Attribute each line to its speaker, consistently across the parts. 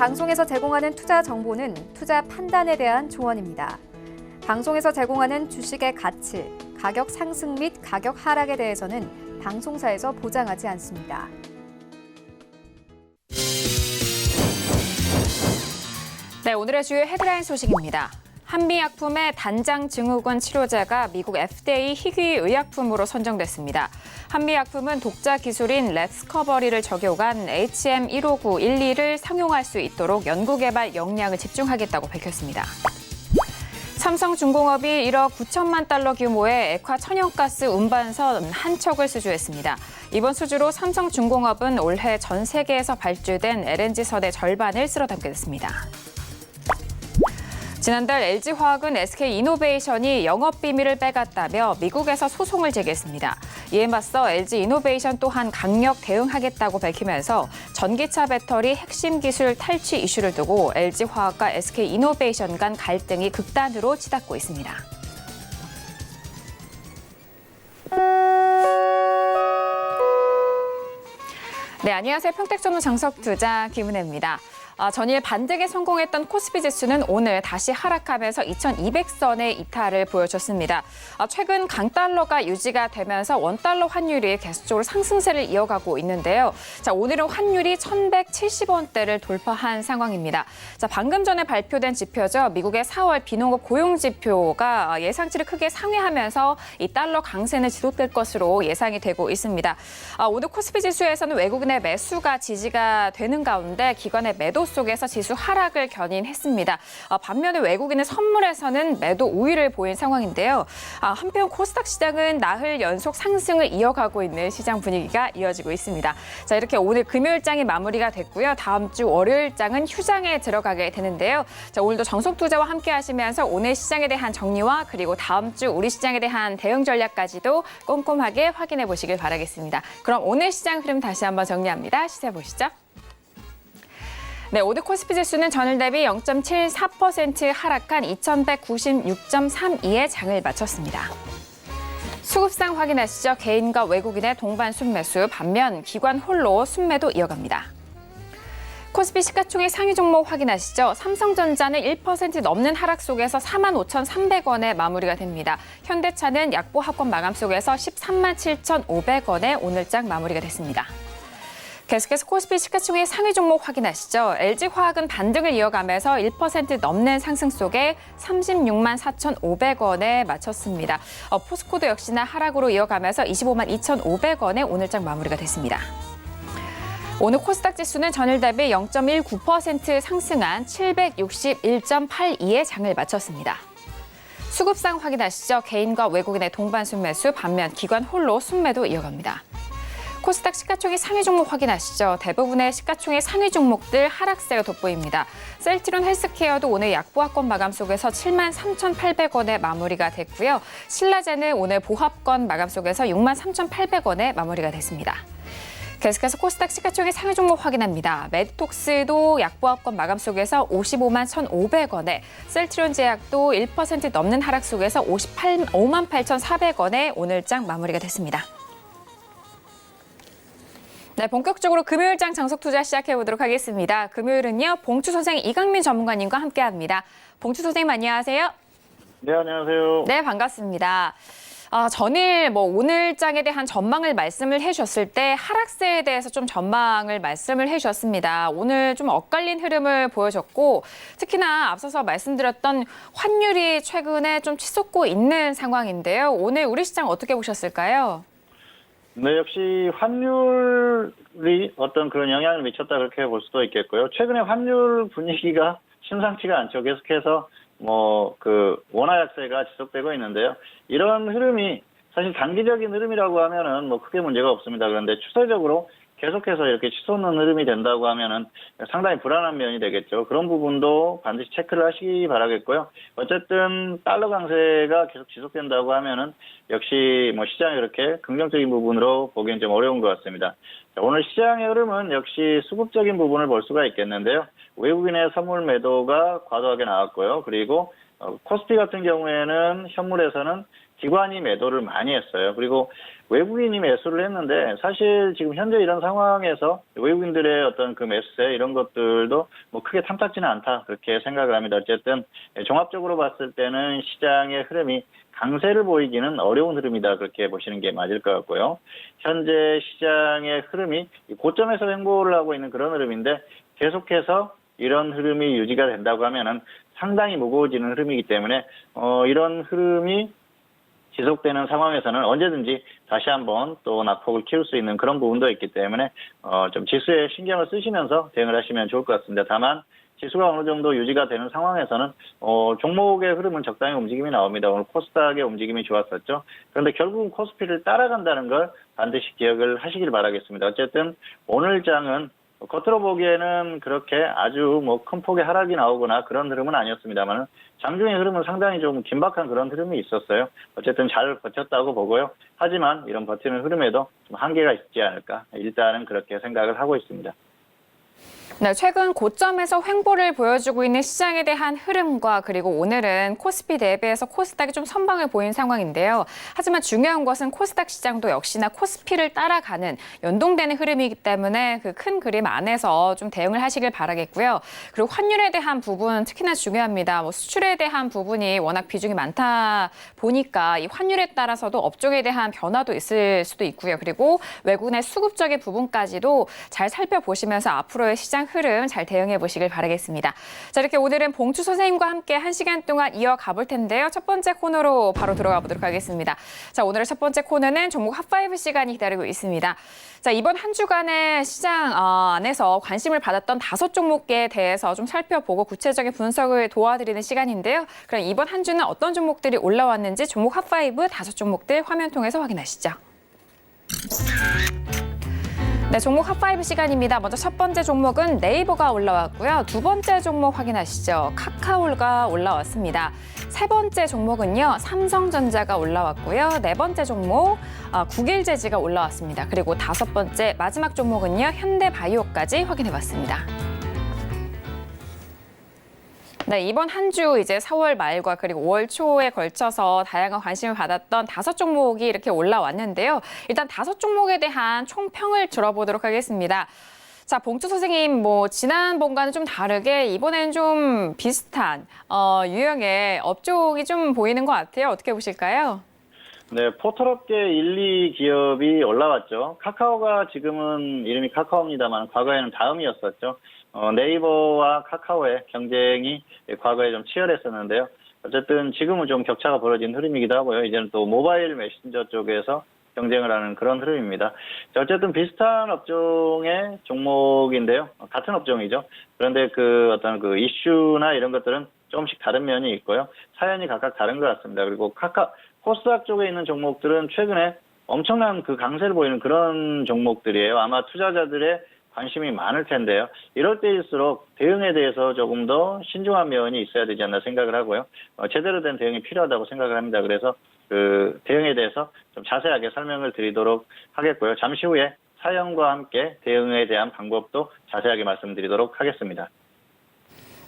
Speaker 1: 방송에서 제공하는 투자 정보는 투자 판단에 대한 조언입니다. 방송에서 제공하는 주식의 가치, 가격 상승 및 가격 하락에 대해서는 방송사에서 보장하지 않습니다.
Speaker 2: 네, 오늘의 주요 헤드라인 소식입니다. 한미약품의 단장 증후군 치료제가 미국 FDA 희귀 의약품으로 선정됐습니다. 한미약품은 독자 기술인 렛스커버리를 적용한 HM15912를 상용할 수 있도록 연구개발 역량을 집중하겠다고 밝혔습니다. 삼성중공업이 1억 9천만 달러 규모의 액화 천연가스 운반선 한 척을 수주했습니다. 이번 수주로 삼성중공업은 올해 전 세계에서 발주된 LNG선의 절반을 쓸어 담겠습니다. 지난달 LG화학은 SK이노베이션이 영업비밀을 빼갔다며 미국에서 소송을 제기했습니다. 이에 맞서 LG이노베이션 또한 강력 대응하겠다고 밝히면서 전기차 배터리 핵심 기술 탈취 이슈를 두고 LG화학과 SK이노베이션 간 갈등이 극단으로 치닫고 있습니다. 네, 안녕하세요. 평택전문 장석투자 김은혜입니다. 전일 반등에 성공했던 코스피 지수는 오늘 다시 하락하면서 2200선의 이탈을 보여줬습니다. 최근 강달러가 유지가 되면서 원달러 환율이 계속적으로 상승세를 이어가고 있는데요. 오늘은 환율이 1170원대를 돌파한 상황입니다. 방금 전에 발표된 지표죠. 미국의 4월 비농업 고용 지표가 예상치를 크게 상회하면서 이 달러 강세는 지속될 것으로 예상이 되고 있습니다. 오늘 코스피 지수에서는 외국인의 매수가 지지가 되는 가운데 기관의 매도 속에서 지수 하락을 견인했습니다. 반면에 외국인의 선물에서는 매도 우위를 보인 상황인데요. 한편 코스닥 시장은 나흘 연속 상승을 이어가고 있는 시장 분위기가 이어지고 있습니다. 이렇게 오늘 금요일장이 마무리가 됐고요. 다음 주 월요일장은 휴장에 들어가게 되는데요. 오늘도 정석투자와 함께 하시면서 오늘 시장에 대한 정리와 그리고 다음 주 우리 시장에 대한 대응 전략까지도 꼼꼼하게 확인해 보시길 바라겠습니다. 그럼 오늘 시장 흐름 다시 한번 정리합니다. 시세 보시죠. 네, 오늘 코스피 지수는 전일 대비 0.74% 하락한 2196.32에 장을 마쳤습니다. 수급상 확인하시죠. 개인과 외국인의 동반 순매수, 반면 기관 홀로 순매도 이어갑니다. 코스피 시가총액 상위 종목 확인하시죠. 삼성전자는 1% 넘는 하락 속에서 45,300원에 마무리가 됩니다. 현대차는 약보합권 마감 속에서 137,500원에 오늘장 마무리가 됐습니다. 계속해서 코스피 시가총액 상위 종목 확인하시죠. LG화학은 반등을 이어가면서 1% 넘는 상승 속에 36만 4,500원에 마쳤습니다. 포스코도 역시나 하락으로 이어가면서 25만 2,500원에 오늘장 마무리가 됐습니다. 오늘 코스닥 지수는 전일 대비 0.19% 상승한 761.82에 장을 마쳤습니다. 수급상 확인하시죠. 개인과 외국인의 동반 순매수, 반면 기관 홀로 순매도 이어갑니다. 코스닥 시가총액 상위 종목 확인하시죠. 대부분의 시가총액 상위 종목들 하락세가 돋보입니다. 셀트리온 헬스케어도 오늘 약보합권 마감 속에서 7만 3,800원에 마무리가 됐고요. 신라제는 오늘 보합권 마감 속에서 6만 3,800원에 마무리가 됐습니다. 계속해서 코스닥 시가총액 상위 종목 확인합니다. 메디톡스도 약보합권 마감 속에서 55만 1,500원에, 셀트리온 제약도 1% 넘는 하락 속에서 5만 8,400원에 오늘장 마무리가 됐습니다. 네, 본격적으로 금요일장 장석투자 시작해보도록 하겠습니다. 금요일은요, 봉추소생 이강민 전문가님과 함께합니다. 봉추소생님 안녕하세요.
Speaker 3: 네, 안녕하세요.
Speaker 2: 네, 반갑습니다. 전일 오늘장에 대한 전망을 말씀을 해주셨을 때 하락세에 대해서 좀 전망을 말씀을 해주셨습니다. 오늘 좀 엇갈린 흐름을 보여줬고 특히나 앞서서 말씀드렸던 환율이 최근에 좀 치솟고 있는 상황인데요. 오늘 우리 시장 어떻게 보셨을까요?
Speaker 3: 네, 역시 환율이 어떤 그런 영향을 미쳤다 그렇게 볼 수도 있겠고요. 최근에 환율 분위기가 심상치가 않죠. 계속해서 원화 약세가 지속되고 있는데요. 이런 흐름이 사실 단기적인 흐름이라고 하면은 크게 문제가 없습니다. 그런데 추세적으로 계속해서 이렇게 치솟는 흐름이 된다고 하면은 상당히 불안한 면이 되겠죠. 그런 부분도 반드시 체크를 하시기 바라겠고요. 어쨌든 달러 강세가 계속 지속된다고 하면은 역시 시장이 그렇게 긍정적인 부분으로 보기엔 좀 어려운 것 같습니다. 오늘 시장의 흐름은 역시 수급적인 부분을 볼 수가 있겠는데요. 외국인의 선물 매도가 과도하게 나왔고요. 그리고 코스피 같은 경우에는 현물에서는 기관이 매도를 많이 했어요. 그리고 외국인이 매수를 했는데 사실 지금 현재 이런 상황에서 외국인들의 어떤 그 매수세 이런 것들도 뭐 크게 탐탁지는 않다 그렇게 생각을 합니다. 어쨌든 종합적으로 봤을 때는 시장의 흐름이 강세를 보이기는 어려운 흐름이다 그렇게 보시는 게 맞을 것 같고요. 현재 시장의 흐름이 고점에서 횡보를 하고 있는 그런 흐름인데 계속해서 이런 흐름이 유지가 된다고 하면은 상당히 무거워지는 흐름이기 때문에 이런 흐름이 지속되는 상황에서는 언제든지 다시 한번 또 낙폭을 키울 수 있는 그런 부분도 있기 때문에 좀 지수에 신경을 쓰시면서 대응을 하시면 좋을 것 같습니다. 다만 지수가 어느 정도 유지가 되는 상황에서는 종목의 흐름은 적당히 움직임이 나옵니다. 오늘 코스닥의 움직임이 좋았었죠. 그런데 결국은 코스피를 따라간다는 걸 반드시 기억을 하시길 바라겠습니다. 어쨌든 오늘 장은 겉으로 보기에는 그렇게 아주 뭐 큰 폭의 하락이 나오거나 그런 흐름은 아니었습니다만 장중의 흐름은 상당히 좀 긴박한 그런 흐름이 있었어요. 어쨌든 잘 버텼다고 보고요. 하지만 이런 버티는 흐름에도 좀 한계가 있지 않을까 일단은 그렇게 생각을 하고 있습니다.
Speaker 2: 네, 최근 고점에서 횡보를 보여주고 있는 시장에 대한 흐름과 그리고 오늘은 코스피 대비해서 코스닥이 좀 선방을 보인 상황인데요. 하지만 중요한 것은 코스닥 시장도 역시나 코스피를 따라가는 연동되는 흐름이기 때문에 그 큰 그림 안에서 좀 대응을 하시길 바라겠고요. 그리고 환율에 대한 부분 특히나 중요합니다. 뭐 수출에 대한 부분이 워낙 비중이 많다 보니까 이 환율에 따라서도 업종에 대한 변화도 있을 수도 있고요. 그리고 외국인의 수급적인 부분까지도 잘 살펴보시면서 앞으로의 시장 흐름 잘 대응해 보시길 바라겠습니다. 자, 이렇게 오늘은 봉추 선생님과 함께 1시간 동안 이어가 볼 텐데요. 첫 번째 코너로 바로 들어가 보도록 하겠습니다. 자, 오늘의 첫 번째 코너는 종목 핫5 시간이 기다리고 있습니다. 자, 이번 한 주간의 시장 안에서 관심을 받았던 5종목에 대해서 좀 살펴보고 구체적인 분석을 도와드리는 시간인데요. 그럼 이번 한 주는 어떤 종목들이 올라왔는지 종목 핫5 5종목들 화면 통해서 확인하시죠. 네, 종목 핫5 시간입니다. 먼저 첫 번째 종목은 네이버가 올라왔고요. 두 번째 종목 확인하시죠. 카카오가 올라왔습니다. 세 번째 종목은요, 삼성전자가 올라왔고요. 네 번째 종목, 국일재지가 올라왔습니다. 그리고 다섯 번째 마지막 종목은요, 현대바이오까지 확인해봤습니다. 네, 이번 한 주 이제 4월 말과 그리고 5월 초에 걸쳐서 다양한 관심을 받았던 5종목이 이렇게 올라왔는데요. 일단 5종목에 대한 총평을 들어보도록 하겠습니다. 자, 봉투 선생님, 뭐 지난번과는 좀 다르게 이번엔 좀 비슷한 유형의 업종이 좀 보이는 것 같아요. 어떻게 보실까요?
Speaker 3: 네, 포털업계 1, 2기업이 올라왔죠. 카카오가 지금은 이름이 카카오입니다만 과거에는 다음이었었죠. 네이버와 카카오의 경쟁이 과거에 좀 치열했었는데요. 어쨌든 지금은 좀 격차가 벌어진 흐름이기도 하고요. 이제는 또 모바일 메신저 쪽에서 경쟁을 하는 그런 흐름입니다. 어쨌든 비슷한 업종의 종목인데요. 같은 업종이죠. 그런데 그 어떤 그 이슈나 이런 것들은 조금씩 다른 면이 있고요. 사연이 각각 다른 것 같습니다. 그리고 코스닥 쪽에 있는 종목들은 최근에 엄청난 그 강세를 보이는 그런 종목들이에요. 아마 투자자들의 관심이 많을 텐데요. 이럴 때일수록 대응에 대해서 조금 더 신중한 면이 있어야 되지 않나 생각을 하고요. 제대로 된 대응이 필요하다고 생각을 합니다. 그래서 그 대응에 대해서 좀 자세하게 설명을 드리도록 하겠고요. 잠시 후에 사연과 함께 대응에 대한 방법도 자세하게 말씀드리도록 하겠습니다.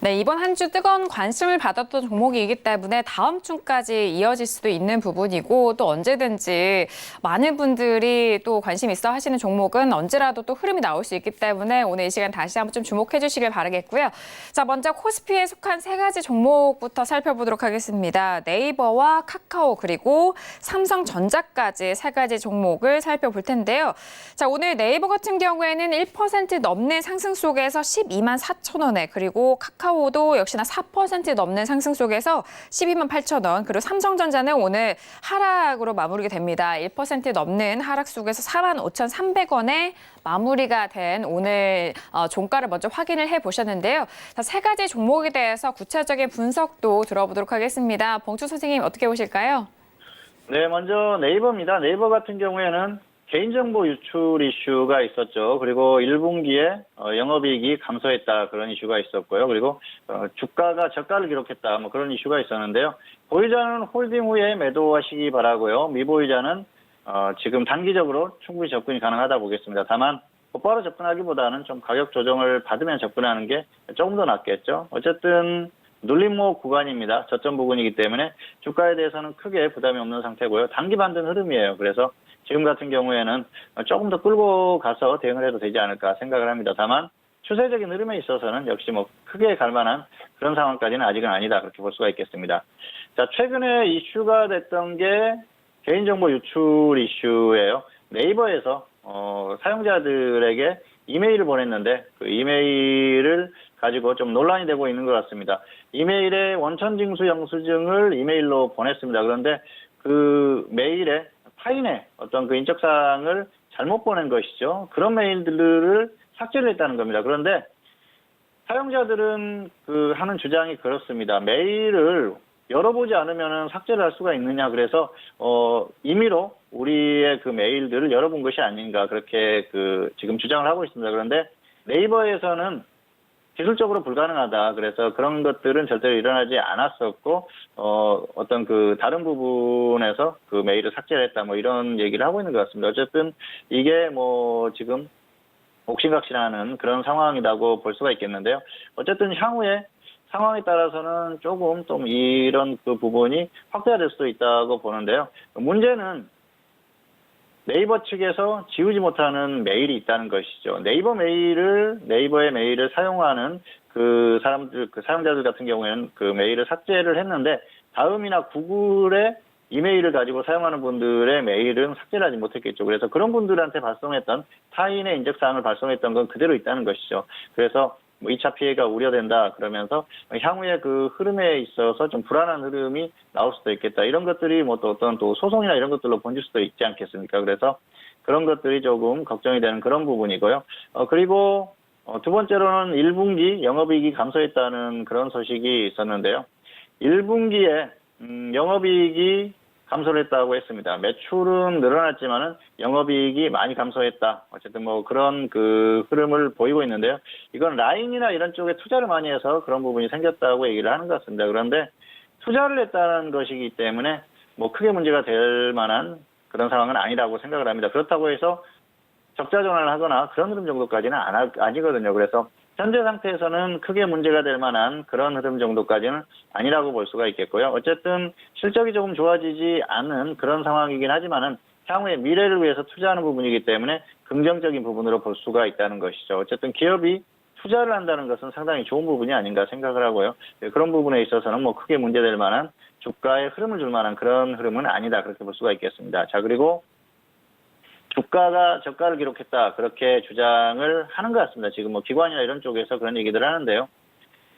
Speaker 2: 네, 이번 한 주 뜨거운 관심을 받았던 종목이기 때문에 다음 주까지 이어질 수도 있는 부분이고 또 언제든지 많은 분들이 또 관심 있어 하시는 종목은 언제라도 또 흐름이 나올 수 있기 때문에 오늘 이 시간 다시 한번 좀 주목해 주시길 바라겠고요. 자, 먼저 코스피에 속한 3가지 종목부터 살펴보도록 하겠습니다. 네이버와 카카오 그리고 삼성전자까지 3가지 종목을 살펴볼 텐데요. 자, 오늘 네이버 같은 경우에는 1% 넘는 상승 속에서 12만 4천 원에 그리고 카카오도 역시나 4% 넘는 상승 속에서 12만 8천 원. 그리고 삼성전자는 오늘 하락으로 마무리가 됩니다. 1% 넘는 하락 속에서 4만 5,300원에 마무리가 된 오늘 종가를 먼저 확인을 해보셨는데요. 자, 3가지 종목에 대해서 구체적인 분석도 들어보도록 하겠습니다. 봉추 선생님 어떻게 보실까요?
Speaker 3: 네, 먼저 네이버입니다. 네이버 같은 경우에는 개인정보 유출 이슈가 있었죠. 그리고 1분기에 영업이익이 감소했다 그런 이슈가 있었고요. 그리고 주가가 저가를 기록했다 뭐 그런 이슈가 있었는데요. 보유자는 홀딩 후에 매도하시기 바라고요. 미보유자는 지금 단기적으로 충분히 접근이 가능하다 보겠습니다. 다만 곧바로 접근하기보다는 좀 가격 조정을 받으면 접근하는 게 조금 더 낫겠죠. 어쨌든 눌림목 구간입니다. 저점 부근이기 때문에 주가에 대해서는 크게 부담이 없는 상태고요. 단기 반등 흐름이에요. 그래서 지금 같은 경우에는 조금 더 끌고 가서 대응을 해도 되지 않을까 생각을 합니다. 다만 추세적인 흐름에 있어서는 역시 뭐 크게 갈 만한 그런 상황까지는 아직은 아니다. 그렇게 볼 수가 있겠습니다. 자, 최근에 이슈가 됐던 게 개인정보 유출 이슈예요. 네이버에서 사용자들에게 이메일을 보냈는데 그 이메일을 가지고 좀 논란이 되고 있는 것 같습니다. 이메일에 원천징수 영수증을 이메일로 보냈습니다. 그런데 그 메일에 타인의 어떤 그 인적사항을 잘못 보낸 것이죠. 그런 메일들을 삭제를 했다는 겁니다. 그런데 사용자들은 그 하는 주장이 그렇습니다. 메일을 열어보지 않으면 삭제를 할 수가 있느냐. 그래서 임의로 우리의 그 메일들을 열어본 것이 아닌가 그렇게 그 지금 주장을 하고 있습니다. 그런데 네이버에서는 기술적으로 불가능하다. 그래서 그런 것들은 절대로 일어나지 않았었고 어떤 그 다른 부분에서 그 메일을 삭제를 했다. 뭐 이런 얘기를 하고 있는 것 같습니다. 어쨌든 이게 뭐 지금 옥신각신하는 그런 상황이라고 볼 수가 있겠는데요. 어쨌든 향후에 상황에 따라서는 조금 좀 이런 그 부분이 확대될 수도 있다고 보는데요. 문제는 네이버 측에서 지우지 못하는 메일이 있다는 것이죠. 네이버의 메일을 사용하는 그 사람들, 그 사용자들 같은 경우에는 그 메일을 삭제를 했는데 다음이나 구글의 이메일을 가지고 사용하는 분들의 메일은 삭제를 하지 못했겠죠. 그래서 그런 분들한테 발송했던 타인의 인적사항을 발송했던 건 그대로 있다는 것이죠. 그래서 뭐 2차 피해가 우려된다 그러면서 향후에 그 흐름에 있어서 좀 불안한 흐름이 나올 수도 있겠다. 이런 것들이 뭐 또 어떤 또 소송이나 이런 것들로 번질 수도 있지 않겠습니까? 그래서 그런 것들이 조금 걱정이 되는 그런 부분이고요. 그리고 두 번째로는 1분기 영업이익이 감소했다는 그런 소식이 있었는데요. 1분기에 영업이익이 감소를 했다고 했습니다. 매출은 늘어났지만은 영업이익이 많이 감소했다. 어쨌든 뭐 그런 그 흐름을 보이고 있는데요. 이건 라인이나 이런 쪽에 투자를 많이 해서 그런 부분이 생겼다고 얘기를 하는 것 같습니다. 그런데 투자를 했다는 것이기 때문에 뭐 크게 문제가 될 만한 그런 상황은 아니라고 생각을 합니다. 그렇다고 해서 적자 전환을 하거나 그런 흐름 정도까지는 아니거든요. 그래서 현재 상태에서는 크게 문제가 될 만한 그런 흐름 정도까지는 아니라고 볼 수가 있겠고요. 어쨌든 실적이 조금 좋아지지 않은 그런 상황이긴 하지만은 향후의 미래를 위해서 투자하는 부분이기 때문에 긍정적인 부분으로 볼 수가 있다는 것이죠. 어쨌든 기업이 투자를 한다는 것은 상당히 좋은 부분이 아닌가 생각을 하고요. 그런 부분에 있어서는 뭐 크게 문제될 만한 주가에 흐름을 줄 만한 그런 흐름은 아니다. 그렇게 볼 수가 있겠습니다. 자, 그리고 주가가 저가를 기록했다. 그렇게 주장을 하는 것 같습니다. 지금 뭐 기관이나 이런 쪽에서 그런 얘기들을 하는데요.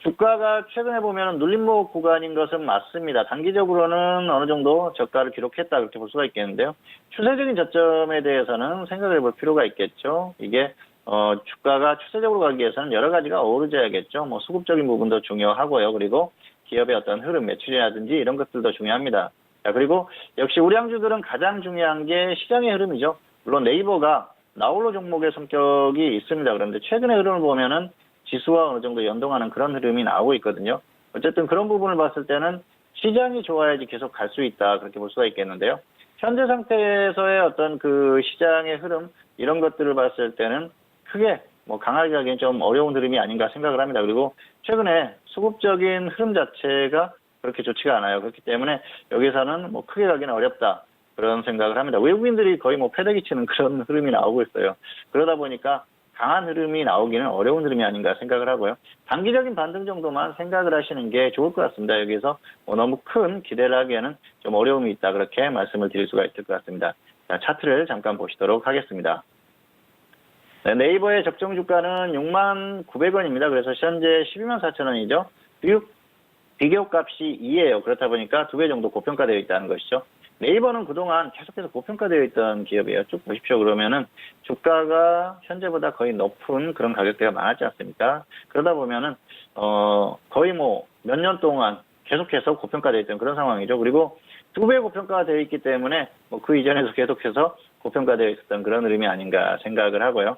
Speaker 3: 주가가 최근에 보면 눌림목 구간인 것은 맞습니다. 단기적으로는 어느 정도 저가를 기록했다. 그렇게 볼 수가 있겠는데요. 추세적인 저점에 대해서는 생각해 볼 필요가 있겠죠. 이게 주가가 추세적으로 가기 위해서는 여러 가지가 어우러져야겠죠. 뭐 수급적인 부분도 중요하고요. 그리고 기업의 어떤 흐름, 매출이라든지 이런 것들도 중요합니다. 자, 그리고 역시 우량주들은 가장 중요한 게 시장의 흐름이죠. 물론 네이버가 나홀로 종목의 성격이 있습니다. 그런데 최근의 흐름을 보면은 지수와 어느 정도 연동하는 그런 흐름이 나오고 있거든요. 어쨌든 그런 부분을 봤을 때는 시장이 좋아야지 계속 갈 수 있다. 그렇게 볼 수가 있겠는데요. 현재 상태에서의 어떤 그 시장의 흐름, 이런 것들을 봤을 때는 크게 뭐 강하게 가기엔 좀 어려운 흐름이 아닌가 생각을 합니다. 그리고 최근에 수급적인 흐름 자체가 그렇게 좋지가 않아요. 그렇기 때문에 여기서는 뭐 크게 가기는 어렵다. 그런 생각을 합니다. 외국인들이 거의 뭐 패대기 치는 그런 흐름이 나오고 있어요. 그러다 보니까 강한 흐름이 나오기는 어려운 흐름이 아닌가 생각을 하고요. 단기적인 반등 정도만 생각을 하시는 게 좋을 것 같습니다. 여기서 뭐 너무 큰 기대를 하기에는 좀 어려움이 있다. 그렇게 말씀을 드릴 수가 있을 것 같습니다. 자, 차트를 잠깐 보시도록 하겠습니다. 네, 네이버의 적정 주가는 69,900원입니다. 그래서 현재 124,000원이죠. 비교값이 2예요. 그렇다 보니까 2배 정도 고평가되어 있다는 것이죠. 네이버는 그동안 계속해서 고평가되어 있던 기업이에요. 쭉 보십시오. 그러면은 주가가 현재보다 거의 높은 그런 가격대가 많았지 않습니까? 그러다 보면은 거의 뭐 몇 년 동안 계속해서 고평가되어 있던 그런 상황이죠. 그리고 2배 고평가가 되어 있기 때문에 뭐 그 이전에도 계속해서 고평가되어 있었던 그런 흐름이 아닌가 생각을 하고요.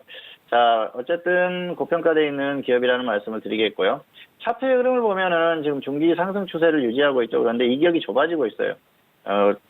Speaker 3: 자, 어쨌든 고평가되어 있는 기업이라는 말씀을 드리겠고요. 차트의 흐름을 보면은 지금 중기 상승 추세를 유지하고 있죠. 그런데 이격이 좁아지고 있어요.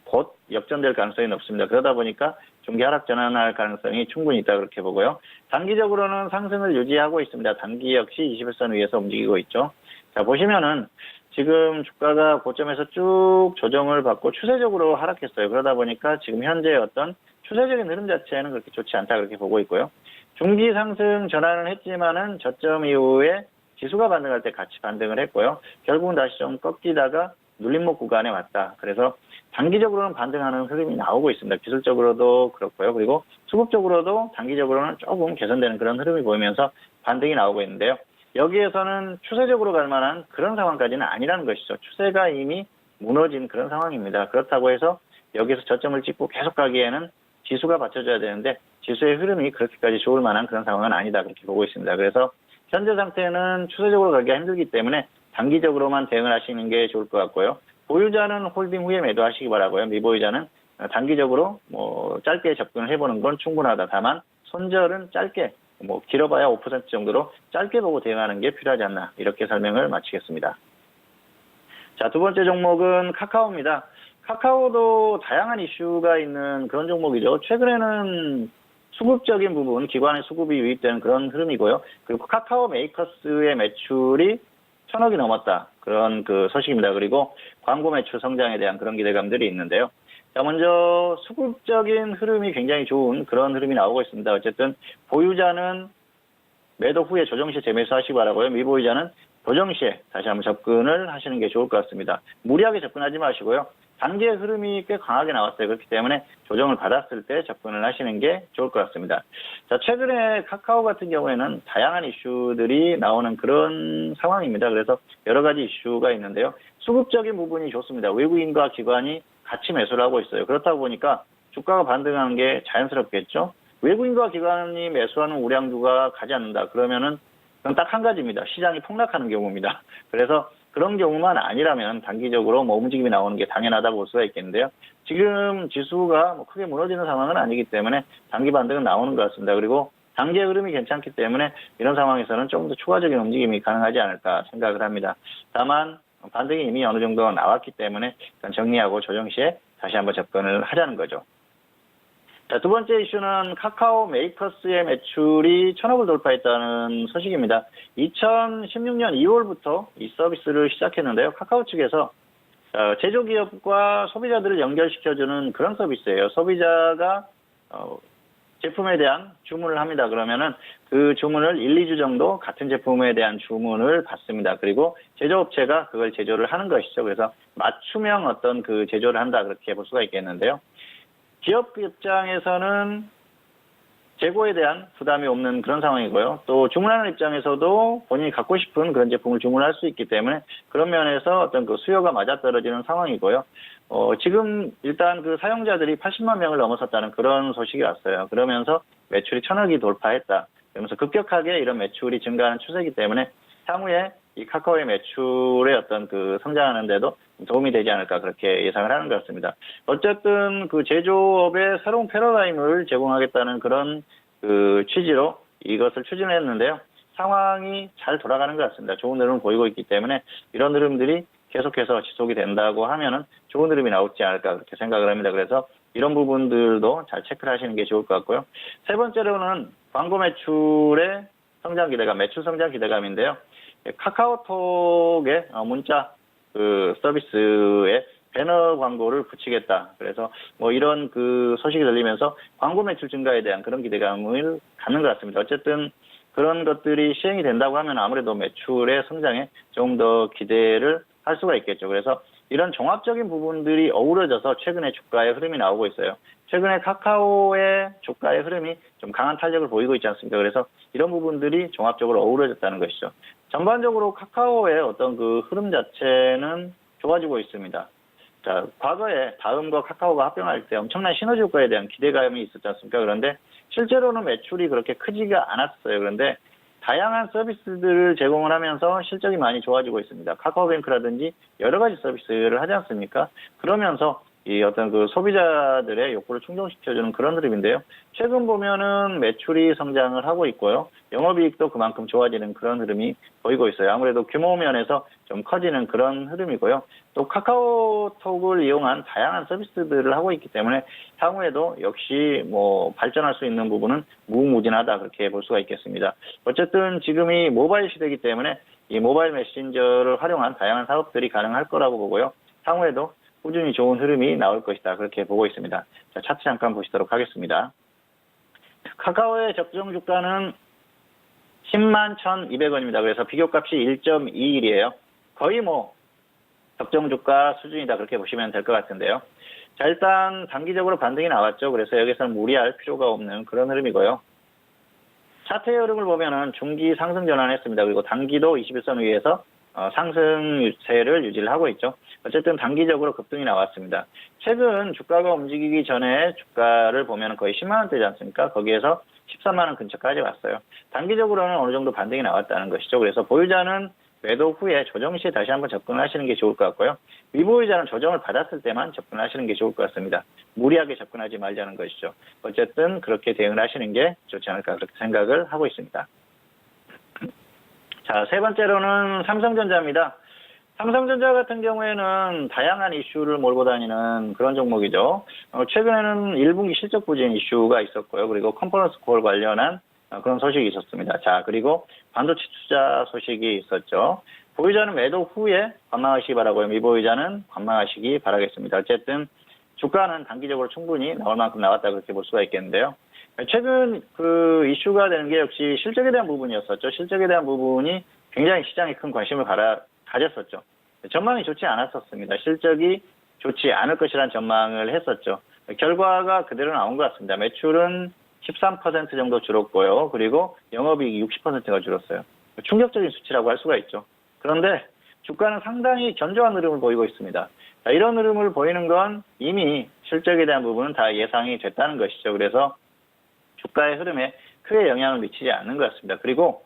Speaker 3: 곧 역전될 가능성이 높습니다. 그러다 보니까 중기 하락 전환할 가능성이 충분히 있다 그렇게 보고요. 단기적으로는 상승을 유지하고 있습니다. 단기 역시 21선 위에서 움직이고 있죠. 자, 보시면은 지금 주가가 고점에서 쭉 조정을 받고 추세적으로 하락했어요. 그러다 보니까 지금 현재 어떤 추세적인 흐름 자체는 그렇게 좋지 않다 그렇게 보고 있고요. 중기 상승 전환을 했지만은 저점 이후에 지수가 반등할 때 같이 반등을 했고요. 결국은 다시 좀 꺾이다가 눌림목 구간에 왔다. 그래서 단기적으로는 반등하는 흐름이 나오고 있습니다. 기술적으로도 그렇고요. 그리고 수급적으로도 단기적으로는 조금 개선되는 그런 흐름이 보이면서 반등이 나오고 있는데요. 여기에서는 추세적으로 갈 만한 그런 상황까지는 아니라는 것이죠. 추세가 이미 무너진 그런 상황입니다. 그렇다고 해서 여기서 저점을 찍고 계속 가기에는 지수가 받쳐줘야 되는데 지수의 흐름이 그렇게까지 좋을 만한 그런 상황은 아니다 그렇게 보고 있습니다. 그래서 현재 상태는 추세적으로 가기가 힘들기 때문에 단기적으로만 대응을 하시는 게 좋을 것 같고요. 보유자는 홀딩 후에 매도하시기 바라고요. 미보유자는 단기적으로 짧게 접근을 해보는 건 충분하다. 다만 손절은 짧게 길어봐야 5% 정도로 짧게 보고 대응하는 게 필요하지 않나 이렇게 설명을 마치겠습니다. 자, 두 번째 종목은 카카오입니다. 카카오도 다양한 이슈가 있는 그런 종목이죠. 최근에는 수급적인 부분, 기관의 수급이 유입되는 그런 흐름이고요. 그리고 카카오 메이커스의 매출이 1,000억이 넘었다. 그런 그 소식입니다. 그리고 광고 매출 성장에 대한 그런 기대감들이 있는데요. 자, 먼저 수급적인 흐름이 굉장히 좋은 그런 흐름이 나오고 있습니다. 어쨌든 보유자는 매도 후에 조정 시 재매수하시기 바라고요. 미보유자는 조정 시에 다시 한번 접근을 하시는 게 좋을 것 같습니다. 무리하게 접근하지 마시고요. 단기의 흐름이 꽤 강하게 나왔어요. 그렇기 때문에 조정을 받았을 때 접근을 하시는 게 좋을 것 같습니다. 자, 최근에 카카오 같은 경우에는 다양한 이슈들이 나오는 그런 상황입니다. 그래서 여러 가지 이슈가 있는데요. 수급적인 부분이 좋습니다. 외국인과 기관이 같이 매수를 하고 있어요. 그렇다 보니까 주가가 반등하는 게 자연스럽겠죠. 외국인과 기관이 매수하는 우량주가 가지 않는다. 그러면은 그건 딱 한 가지입니다. 시장이 폭락하는 경우입니다. 그래서 그런 경우만 아니라면 단기적으로 움직임이 나오는 게 당연하다고 볼 수가 있겠는데요. 지금 지수가 크게 무너지는 상황은 아니기 때문에 단기 반등은 나오는 것 같습니다. 그리고 단기의 흐름이 괜찮기 때문에 이런 상황에서는 조금 더 추가적인 움직임이 가능하지 않을까 생각을 합니다. 다만 반등이 이미 어느 정도 나왔기 때문에 정리하고 조정 시에 다시 한번 접근을 하자는 거죠. 자, 두 번째 이슈는 카카오 메이커스의 매출이 1,000억을 돌파했다는 소식입니다. 2016년 2월부터 이 서비스를 시작했는데요. 카카오 측에서 제조기업과 소비자들을 연결시켜주는 그런 서비스예요. 소비자가 제품에 대한 주문을 합니다. 그러면은 그 주문을 1, 2주 정도 같은 제품에 대한 주문을 받습니다. 그리고 제조업체가 그걸 제조를 하는 것이죠. 그래서 맞춤형 어떤 그 제조를 한다 그렇게 볼 수가 있겠는데요. 기업 입장에서는 재고에 대한 부담이 없는 그런 상황이고요. 또 주문하는 입장에서도 본인이 갖고 싶은 그런 제품을 주문할 수 있기 때문에 그런 면에서 어떤 그 수요가 맞아떨어지는 상황이고요. 지금 일단 그 사용자들이 80만 명을 넘어섰다는 그런 소식이 왔어요. 그러면서 매출이 1,000억이 돌파했다. 그러면서 급격하게 이런 매출이 증가하는 추세이기 때문에 향후에 이 카카오의 매출의 어떤 그 성장하는 데도 도움이 되지 않을까 그렇게 예상을 하는 것 같습니다. 어쨌든 그 제조업의 새로운 패러다임을 제공하겠다는 그런 그 취지로 이것을 추진했는데요. 상황이 잘 돌아가는 것 같습니다. 좋은 흐름을 보이고 있기 때문에 이런 흐름들이 계속해서 지속이 된다고 하면은 좋은 흐름이 나오지 않을까 그렇게 생각을 합니다. 그래서 이런 부분들도 잘 체크를 하시는 게 좋을 것 같고요. 세 번째로는 광고 매출의 성장 기대감, 매출 성장 기대감인데요. 카카오톡의 문자 그 서비스에 배너 광고를 붙이겠다. 그래서 이런 그 소식이 들리면서 광고 매출 증가에 대한 그런 기대감을 갖는 것 같습니다. 어쨌든 그런 것들이 시행이 된다고 하면 아무래도 매출의 성장에 조금 더 기대를 할 수가 있겠죠. 그래서 이런 종합적인 부분들이 어우러져서 최근에 주가의 흐름이 나오고 있어요. 최근에 카카오의 주가의 흐름이 좀 강한 탄력을 보이고 있지 않습니까? 그래서 이런 부분들이 종합적으로 어우러졌다는 것이죠. 전반적으로 카카오의 어떤 그 흐름 자체는 좋아지고 있습니다. 자, 과거에 다음과 카카오가 합병할 때 엄청난 시너지 효과에 대한 기대감이 있었지 않습니까? 그런데 실제로는 매출이 그렇게 크지가 않았어요. 그런데 다양한 서비스들을 제공을 하면서 실적이 많이 좋아지고 있습니다. 카카오뱅크라든지 여러 가지 서비스를 하지 않습니까? 그러면서 이 어떤 그 소비자들의 욕구를 충족시켜주는 그런 흐름인데요. 최근 보면은 매출이 성장을 하고 있고요. 영업이익도 그만큼 좋아지는 그런 흐름이 보이고 있어요. 아무래도 규모 면에서 좀 커지는 그런 흐름이고요. 또 카카오톡을 이용한 다양한 서비스들을 하고 있기 때문에 향후에도 역시 발전할 수 있는 부분은 무궁무진하다 그렇게 볼 수가 있겠습니다. 어쨌든 지금이 모바일 시대이기 때문에 이 모바일 메신저를 활용한 다양한 사업들이 가능할 거라고 보고요. 향후에도 꾸준히 좋은 흐름이 나올 것이다. 그렇게 보고 있습니다. 자, 차트 잠깐 보시도록 하겠습니다. 카카오의 적정 주가는 10만 1,200원입니다. 그래서 비교값이 1.21이에요. 거의 뭐 적정 주가 수준이다. 그렇게 보시면 될 것 같은데요. 자, 일단 단기적으로 반등이 나왔죠. 그래서 여기서는 무리할 필요가 없는 그런 흐름이고요. 차트의 흐름을 보면은 중기 상승 전환했습니다. 그리고 단기도 21선 위에서 상승세를 유지를 하고 있죠. 어쨌든 단기적으로 급등이 나왔습니다. 최근 주가가 움직이기 전에 주가를 보면 거의 10만 원대지 않습니까? 거기에서 13만 원 근처까지 왔어요. 단기적으로는 어느 정도 반등이 나왔다는 것이죠. 그래서 보유자는 매도 후에 조정 시에 다시 한번 접근하시는 게 좋을 것 같고요. 미보유자는 조정을 받았을 때만 접근하시는 게 좋을 것 같습니다. 무리하게 접근하지 말자는 것이죠. 어쨌든 그렇게 대응을 하시는 게 좋지 않을까 그렇게 생각을 하고 있습니다. 자, 세 번째로는 삼성전자입니다. 삼성전자 같은 경우에는 다양한 이슈를 몰고 다니는 그런 종목이죠. 최근에는 1분기 실적 부진 이슈가 있었고요. 그리고 컨퍼런스 콜 관련한 그런 소식이 있었습니다. 자, 그리고 반도체 투자 소식이 있었죠. 보유자는 매도 후에 관망하시기 바라고요. 미보유자는 관망하시기 바라겠습니다. 어쨌든 주가는 단기적으로 충분히 나올 만큼 나왔다 그렇게 볼 수가 있겠는데요. 최근 그 이슈가 되는 게 역시 실적에 대한 부분이었었죠. 실적에 대한 부분이 굉장히 시장에 큰 관심을 가졌었죠. 전망이 좋지 않았었습니다. 실적이 좋지 않을 것이라는 전망을 했었죠. 결과가 그대로 나온 것 같습니다. 매출은 13% 정도 줄었고요. 그리고 영업이익이 60%가 줄었어요. 충격적인 수치라고 할 수가 있죠. 그런데 주가는 상당히 견조한 흐름을 보이고 있습니다. 자, 이런 흐름을 보이는 건 이미 실적에 대한 부분은 다 예상이 됐다는 것이죠. 그래서 주가의 흐름에 크게 영향을 미치지 않는 것 같습니다. 그리고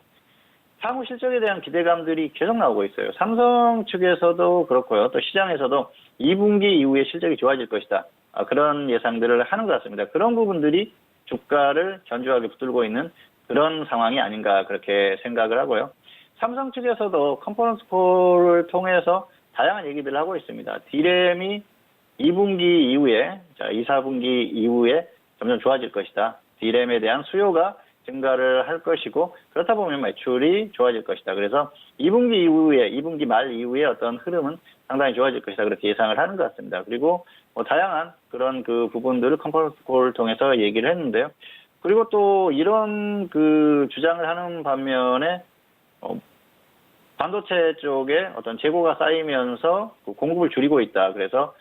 Speaker 3: 향후 실적에 대한 기대감들이 계속 나오고 있어요. 삼성 측에서도 그렇고요. 또 시장에서도 2분기 이후에 실적이 좋아질 것이다. 그런 예상들을 하는 것 같습니다. 그런 부분들이 주가를 견조하게 붙들고 있는 그런 상황이 아닌가 그렇게 생각을 하고요. 삼성 측에서도 컨퍼런스 콜을 통해서 다양한 얘기들을 하고 있습니다. D램이 2분기 이후에, 2, 4분기 이후에 점점 좋아질 것이다. D램에 대한 수요가 증가를 할 것이고 그렇다 보면 매출이 좋아질 것이다. 그래서 2분기 이후에, 2분기 말 이후에 어떤 흐름은 상당히 좋아질 것이다. 그렇게 예상을 하는 것 같습니다. 그리고 다양한 그런 그 부분들을 컨퍼런스 콜을 통해서 얘기를 했는데요. 그리고 또 이런 그 주장을 하는 반면에 반도체 쪽에 어떤 재고가 쌓이면서 공급을 줄이고 있다. 그래서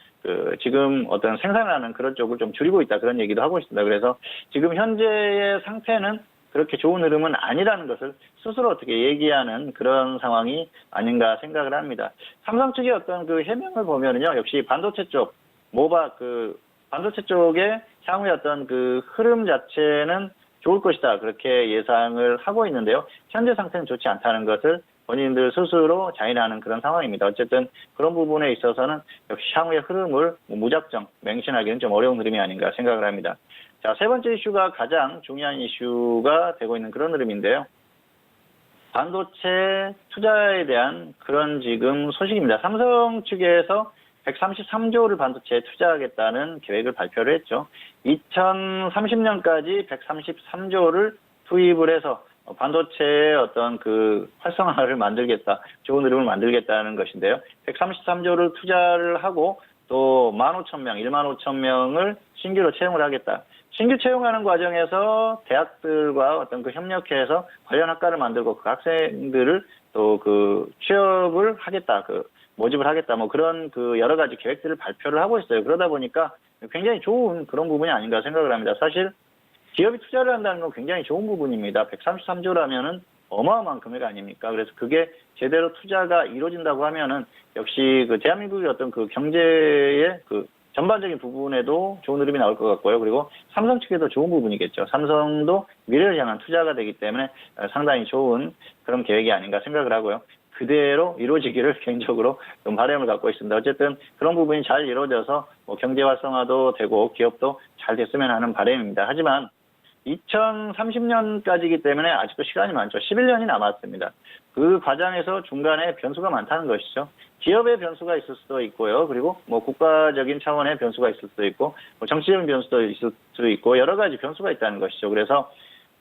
Speaker 3: 지금 어떤 생산하는 그런 쪽을 좀 줄이고 있다. 그런 얘기도 하고 있습니다. 그래서 지금 현재의 상태는 그렇게 좋은 흐름은 아니라는 것을 스스로 어떻게 얘기하는 그런 상황이 아닌가 생각을 합니다. 삼성 측의 어떤 그 해명을 보면은요, 역시 반도체 쪽, 반도체 쪽에 향후의 어떤 그 흐름 자체는 좋을 것이다. 그렇게 예상을 하고 있는데요. 현재 상태는 좋지 않다는 것을 본인들 스스로 자인하는 그런 상황입니다. 어쨌든 그런 부분에 있어서는 역시 향후의 흐름을 무작정 맹신하기는 좀 어려운 흐름이 아닌가 생각을 합니다. 자, 세 번째 이슈가 가장 중요한 이슈가 되고 있는 그런 흐름인데요. 반도체 투자에 대한 그런 지금 소식입니다. 삼성 측에서 133조를 반도체에 투자하겠다는 계획을 발표를 했죠. 2030년까지 133조를 투입을 해서 반도체의 어떤 그 활성화를 만들겠다, 좋은 흐름을 만들겠다는 것인데요. 133조를 투자를 하고 또 15,000명, 15,000명을 신규로 채용을 하겠다. 신규 채용하는 과정에서 대학들과 어떤 그 협력해서 관련 학과를 만들고 그 학생들을 또 그 취업을 하겠다, 모집을 하겠다, 뭐 그런 그 여러 가지 계획들을 발표를 하고 있어요. 그러다 보니까 굉장히 좋은 그런 부분이 아닌가 생각을 합니다. 사실 기업이 투자를 한다는 건 굉장히 좋은 부분입니다. 133조라면은 어마어마한 금액 아닙니까? 그래서 그게 제대로 투자가 이루어진다고 하면은 역시 그 대한민국의 어떤 그 경제의 그 전반적인 부분에도 좋은 흐름이 나올 것 같고요. 그리고 삼성 측에도 좋은 부분이겠죠. 삼성도 미래를 향한 투자가 되기 때문에 상당히 좋은 그런 계획이 아닌가 생각을 하고요. 그대로 이루어지기를 개인적으로 좀 바람을 갖고 있습니다. 어쨌든 그런 부분이 잘 이루어져서 경제 활성화도 되고 기업도 잘 됐으면 하는 바람입니다. 하지만 2030년까지이기 때문에 아직도 시간이 많죠. 11년이 남았습니다. 그 과정에서 중간에 변수가 많다는 것이죠. 기업의 변수가 있을 수도 있고요. 그리고 국가적인 차원의 변수가 있을 수도 있고, 정치적인 변수도 있을 수도 있고, 여러 가지 변수가 있다는 것이죠. 그래서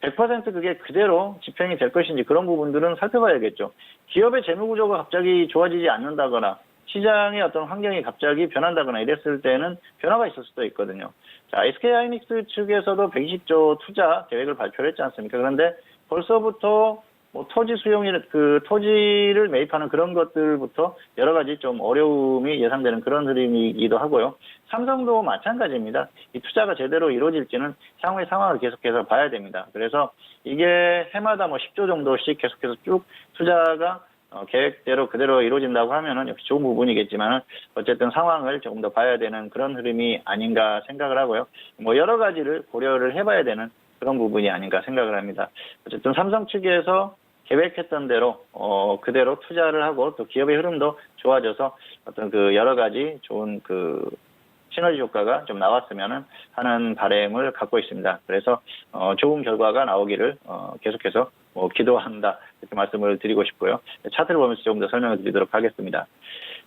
Speaker 3: 100% 그게 그대로 집행이 될 것인지 그런 부분들은 살펴봐야겠죠. 기업의 재무 구조가 갑자기 좋아지지 않는다거나 시장의 어떤 환경이 갑자기 변한다거나 이랬을 때는 변화가 있을 수도 있거든요. 자, SK하이닉스 측에서도 120조 투자 계획을 발표를 했지 않습니까? 그런데 벌써부터 뭐 토지 수용일 토지를 매입하는 그런 것들부터 여러 가지 좀 어려움이 예상되는 그런 흐름이기도 하고요. 삼성도 마찬가지입니다. 이 투자가 제대로 이루어질지는 향후의 상황을 계속해서 봐야 됩니다. 그래서 이게 해마다 뭐 10조 정도씩 계속해서 쭉 투자가 계획대로 그대로 이루어진다고 하면은 역시 좋은 부분이겠지만 어쨌든 상황을 조금 더 봐야 되는 그런 흐름이 아닌가 생각을 하고요. 뭐 여러 가지를 고려를 해봐야 되는 그런 부분이 아닌가 생각을 합니다. 어쨌든 삼성 측에서 계획했던 대로 그대로 투자를 하고 또 기업의 흐름도 좋아져서 어떤 그 여러 가지 좋은 그 시너지 효과가 좀 나왔으면 하는 바람을 갖고 있습니다. 그래서 좋은 결과가 나오기를 계속해서 기도한다 이렇게 말씀을 드리고 싶고요. 차트를 보면서 조금 더 설명을 드리도록 하겠습니다.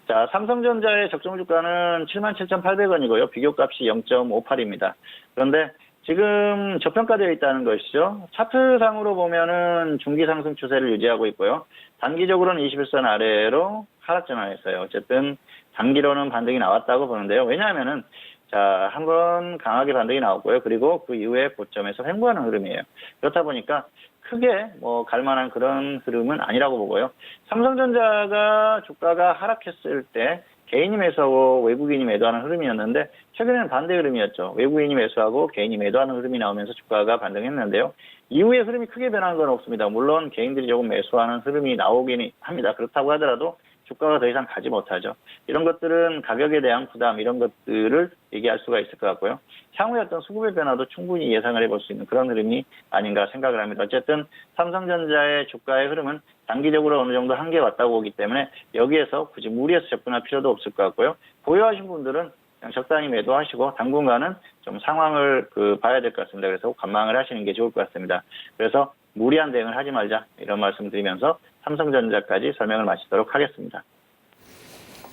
Speaker 3: 자, 삼성전자의 적정 주가는 77,800원이고요. 비교값이 0.58입니다. 그런데 지금 저평가되어 있다는 것이죠. 차트상으로 보면은 중기 상승 추세를 유지하고 있고요. 단기적으로는 21선 아래로 하락 전환했어요. 어쨌든 단기로는 반등이 나왔다고 보는데요. 왜냐하면은 자, 한번 강하게 반등이 나왔고요. 그리고 그 이후에 고점에서 횡보하는 흐름이에요. 그렇다 보니까 크게 뭐 갈만한 그런 흐름은 아니라고 보고요. 삼성전자가 주가가 하락했을 때 개인이 매수하고 외국인이 매도하는 흐름이었는데 최근에는 반대 흐름이었죠. 외국인이 매수하고 개인이 매도하는 흐름이 나오면서 주가가 반등했는데요. 이후에 흐름이 크게 변한 건 없습니다. 물론 개인들이 조금 매수하는 흐름이 나오긴 합니다. 그렇다고 하더라도 주가가 더 이상 가지 못하죠. 이런 것들은 가격에 대한 부담 이런 것들을 얘기할 수가 있을 것 같고요. 향후의 어떤 수급의 변화도 충분히 예상을 해볼 수 있는 그런 흐름이 아닌가 생각을 합니다. 어쨌든 삼성전자의 주가의 흐름은 단기적으로 어느 정도 한계에 왔다고 보기 때문에 여기에서 굳이 무리해서 접근할 필요도 없을 것 같고요. 보유하신 분들은 그냥 적당히 매도하시고 당분간은 좀 상황을 봐야 될 것 같습니다. 그래서 관망을 하시는 게 좋을 것 같습니다. 그래서 무리한 대응을 하지 말자 이런 말씀 드리면서 삼성전자까지 설명을 마치도록 하겠습니다.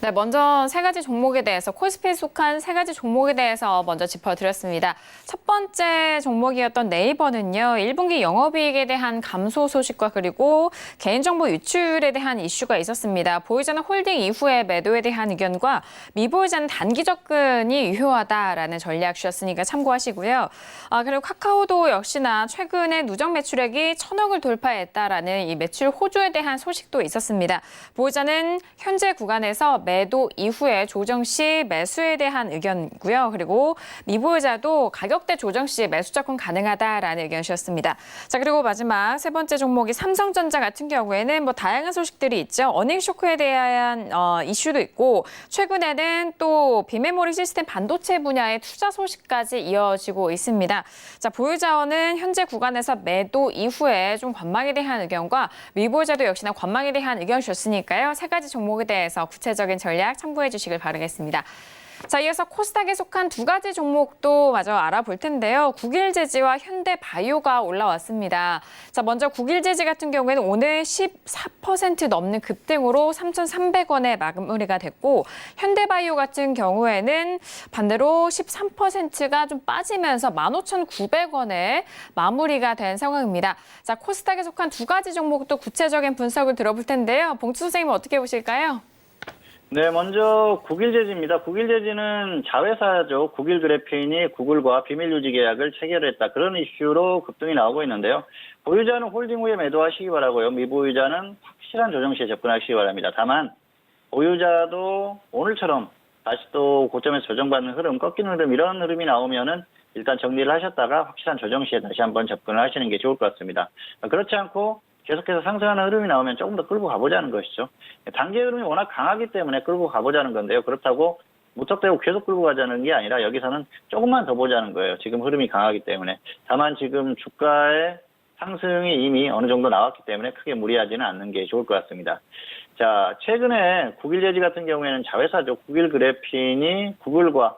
Speaker 2: 네, 먼저 세 가지 종목에 대해서 코스피에 속한 세 가지 종목에 대해서 먼저 짚어드렸습니다. 첫 번째 종목이었던 네이버는요. 1분기 영업이익에 대한 감소 소식과 그리고 개인정보 유출에 대한 이슈가 있었습니다. 보유자는 홀딩 이후에 매도에 대한 의견과 미보유자는 단기 접근이 유효하다라는 전략 주셨으니까 참고하시고요. 그리고 카카오도 역시나 최근에 누적 매출액이 1,000억을 돌파했다라는 이 매출 호조에 대한 소식도 있었습니다. 보유자는 현재 구간에서 매도 이후에 조정 시 매수에 대한 의견이고요. 그리고 미보유자도 가격대 조정 시 매수 접근 가능하다라는 의견이셨습니다. 자, 그리고 마지막 세 번째 종목이 삼성전자 같은 경우에는 뭐 다양한 소식들이 있죠. 어닝 쇼크에 대한 이슈도 있고 최근에는 또 비메모리 시스템 반도체 분야의 투자 소식까지 이어지고 있습니다. 자, 보유자원은 현재 구간에서 매도 이후에 좀 관망에 대한 의견과 미보유자도 역시나 관망에 대한 의견을 주셨으니까요. 세 가지 종목에 대해서 구체적인 전략 참고해 주시길 바라겠습니다. 자, 이어서 코스닥에 속한 두 가지 종목도 마저 알아볼 텐데요. 국일제지와 현대바이오가 올라왔습니다. 자, 먼저 국일제지 같은 경우에는 오늘 14% 넘는 급등으로 3,300원에 마무리가 됐고 현대바이오 같은 경우에는 반대로 13%가 좀 빠지면서 15,900원에 마무리가 된 상황입니다. 자, 코스닥에 속한 두 가지 종목도 구체적인 분석을 들어볼 텐데요. 봉투 선생님은 어떻게 보실까요?
Speaker 3: 네, 먼저 국일제지입니다. 국일제지는 자회사죠. 국일그래핀이 구글과 비밀유지 계약을 체결했다. 그런 이슈로 급등이 나오고 있는데요. 보유자는 홀딩 후에 매도하시기 바라고요. 미보유자는 확실한 조정 시에 접근하시기 바랍니다. 다만 보유자도 오늘처럼 다시 또 고점에서 조정받는 흐름, 꺾이는 흐름 이런 흐름이 나오면은 일단 정리를 하셨다가 확실한 조정 시에 다시 한번 접근을 하시는 게 좋을 것 같습니다. 그렇지 않고 계속해서 상승하는 흐름이 나오면 조금 더 끌고 가보자는 것이죠. 단기 흐름이 워낙 강하기 때문에 끌고 가보자는 건데요. 그렇다고 무턱대고 계속 끌고 가자는 게 아니라 여기서는 조금만 더 보자는 거예요. 지금 흐름이 강하기 때문에. 다만 지금 주가의 상승이 이미 어느 정도 나왔기 때문에 크게 무리하지는 않는 게 좋을 것 같습니다. 자, 최근에 국일제지 같은 경우에는 자회사죠. 국일그래핀이 구글과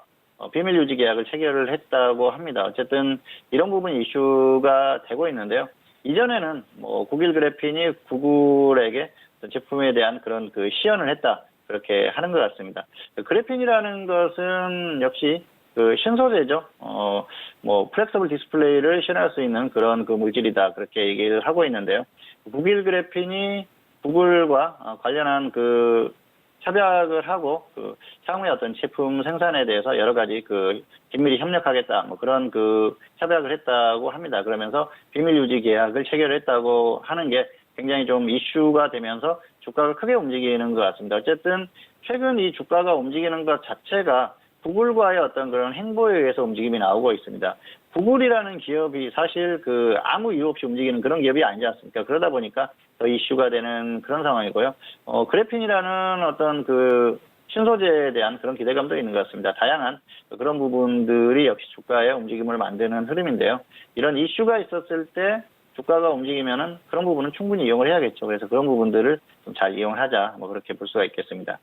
Speaker 3: 비밀유지 계약을 체결을 했다고 합니다. 어쨌든 이런 부분 이슈가 되고 있는데요. 이전에는 국일그래핀이 구글에게 제품에 대한 그런 시연을 했다. 그렇게 하는 것 같습니다. 그래핀이라는 것은 역시 그 신소재죠. 뭐 플렉서블 디스플레이를 실현할 수 있는 그런 그 물질이다 그렇게 얘기를 하고 있는데요. 구길 그래핀이 구글과 관련한 그 협약을 하고 그 향후의 어떤 제품 생산에 대해서 여러 가지 그 긴밀히 협력하겠다 뭐 그런 그 협약을 했다고 합니다. 그러면서 비밀 유지 계약을 체결했다고 하는 게 굉장히 좀 이슈가 되면서 주가가 크게 움직이는 것 같습니다. 어쨌든 최근 이 주가가 움직이는 것 자체가 구글과의 어떤 그런 행보에 의해서 움직임이 나오고 있습니다. 구글이라는 기업이 사실 그 아무 이유 없이 움직이는 그런 기업이 아니지 않습니까? 그러다 보니까 더 이슈가 되는 그런 상황이고요. 그래핀이라는 어떤 그 신소재에 대한 그런 기대감도 있는 것 같습니다. 다양한 그런 부분들이 역시 주가의 움직임을 만드는 흐름인데요. 이런 이슈가 있었을 때 주가가 움직이면은 그런 부분은 충분히 이용을 해야겠죠. 그래서 그런 부분들을 좀 잘 이용을 하자, 뭐 그렇게 볼 수가 있겠습니다.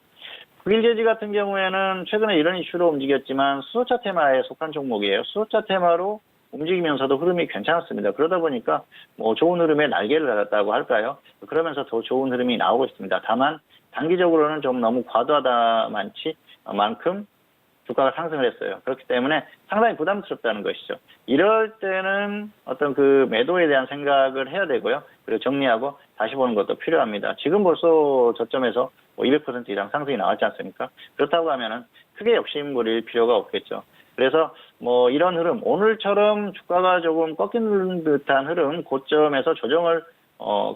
Speaker 3: 구일제지 같은 경우에는 최근에 이런 이슈로 움직였지만 수소차 테마에 속한 종목이에요. 수소차 테마로 움직이면서도 흐름이 괜찮았습니다. 그러다 보니까 뭐 좋은 흐름에 날개를 달았다고 할까요? 그러면서 더 좋은 흐름이 나오고 있습니다. 다만 단기적으로는 좀 너무 과도하다 만큼 주가가 상승을 했어요. 그렇기 때문에 상당히 부담스럽다는 것이죠. 이럴 때는 어떤 그 매도에 대한 생각을 해야 되고요. 그리고 정리하고 다시 보는 것도 필요합니다. 지금 벌써 저점에서 200% 이상 상승이 나왔지 않습니까? 그렇다고 하면은 크게 욕심 부릴 필요가 없겠죠. 그래서 뭐 이런 흐름, 오늘처럼 주가가 조금 꺾이는 듯한 흐름, 고점에서 조정을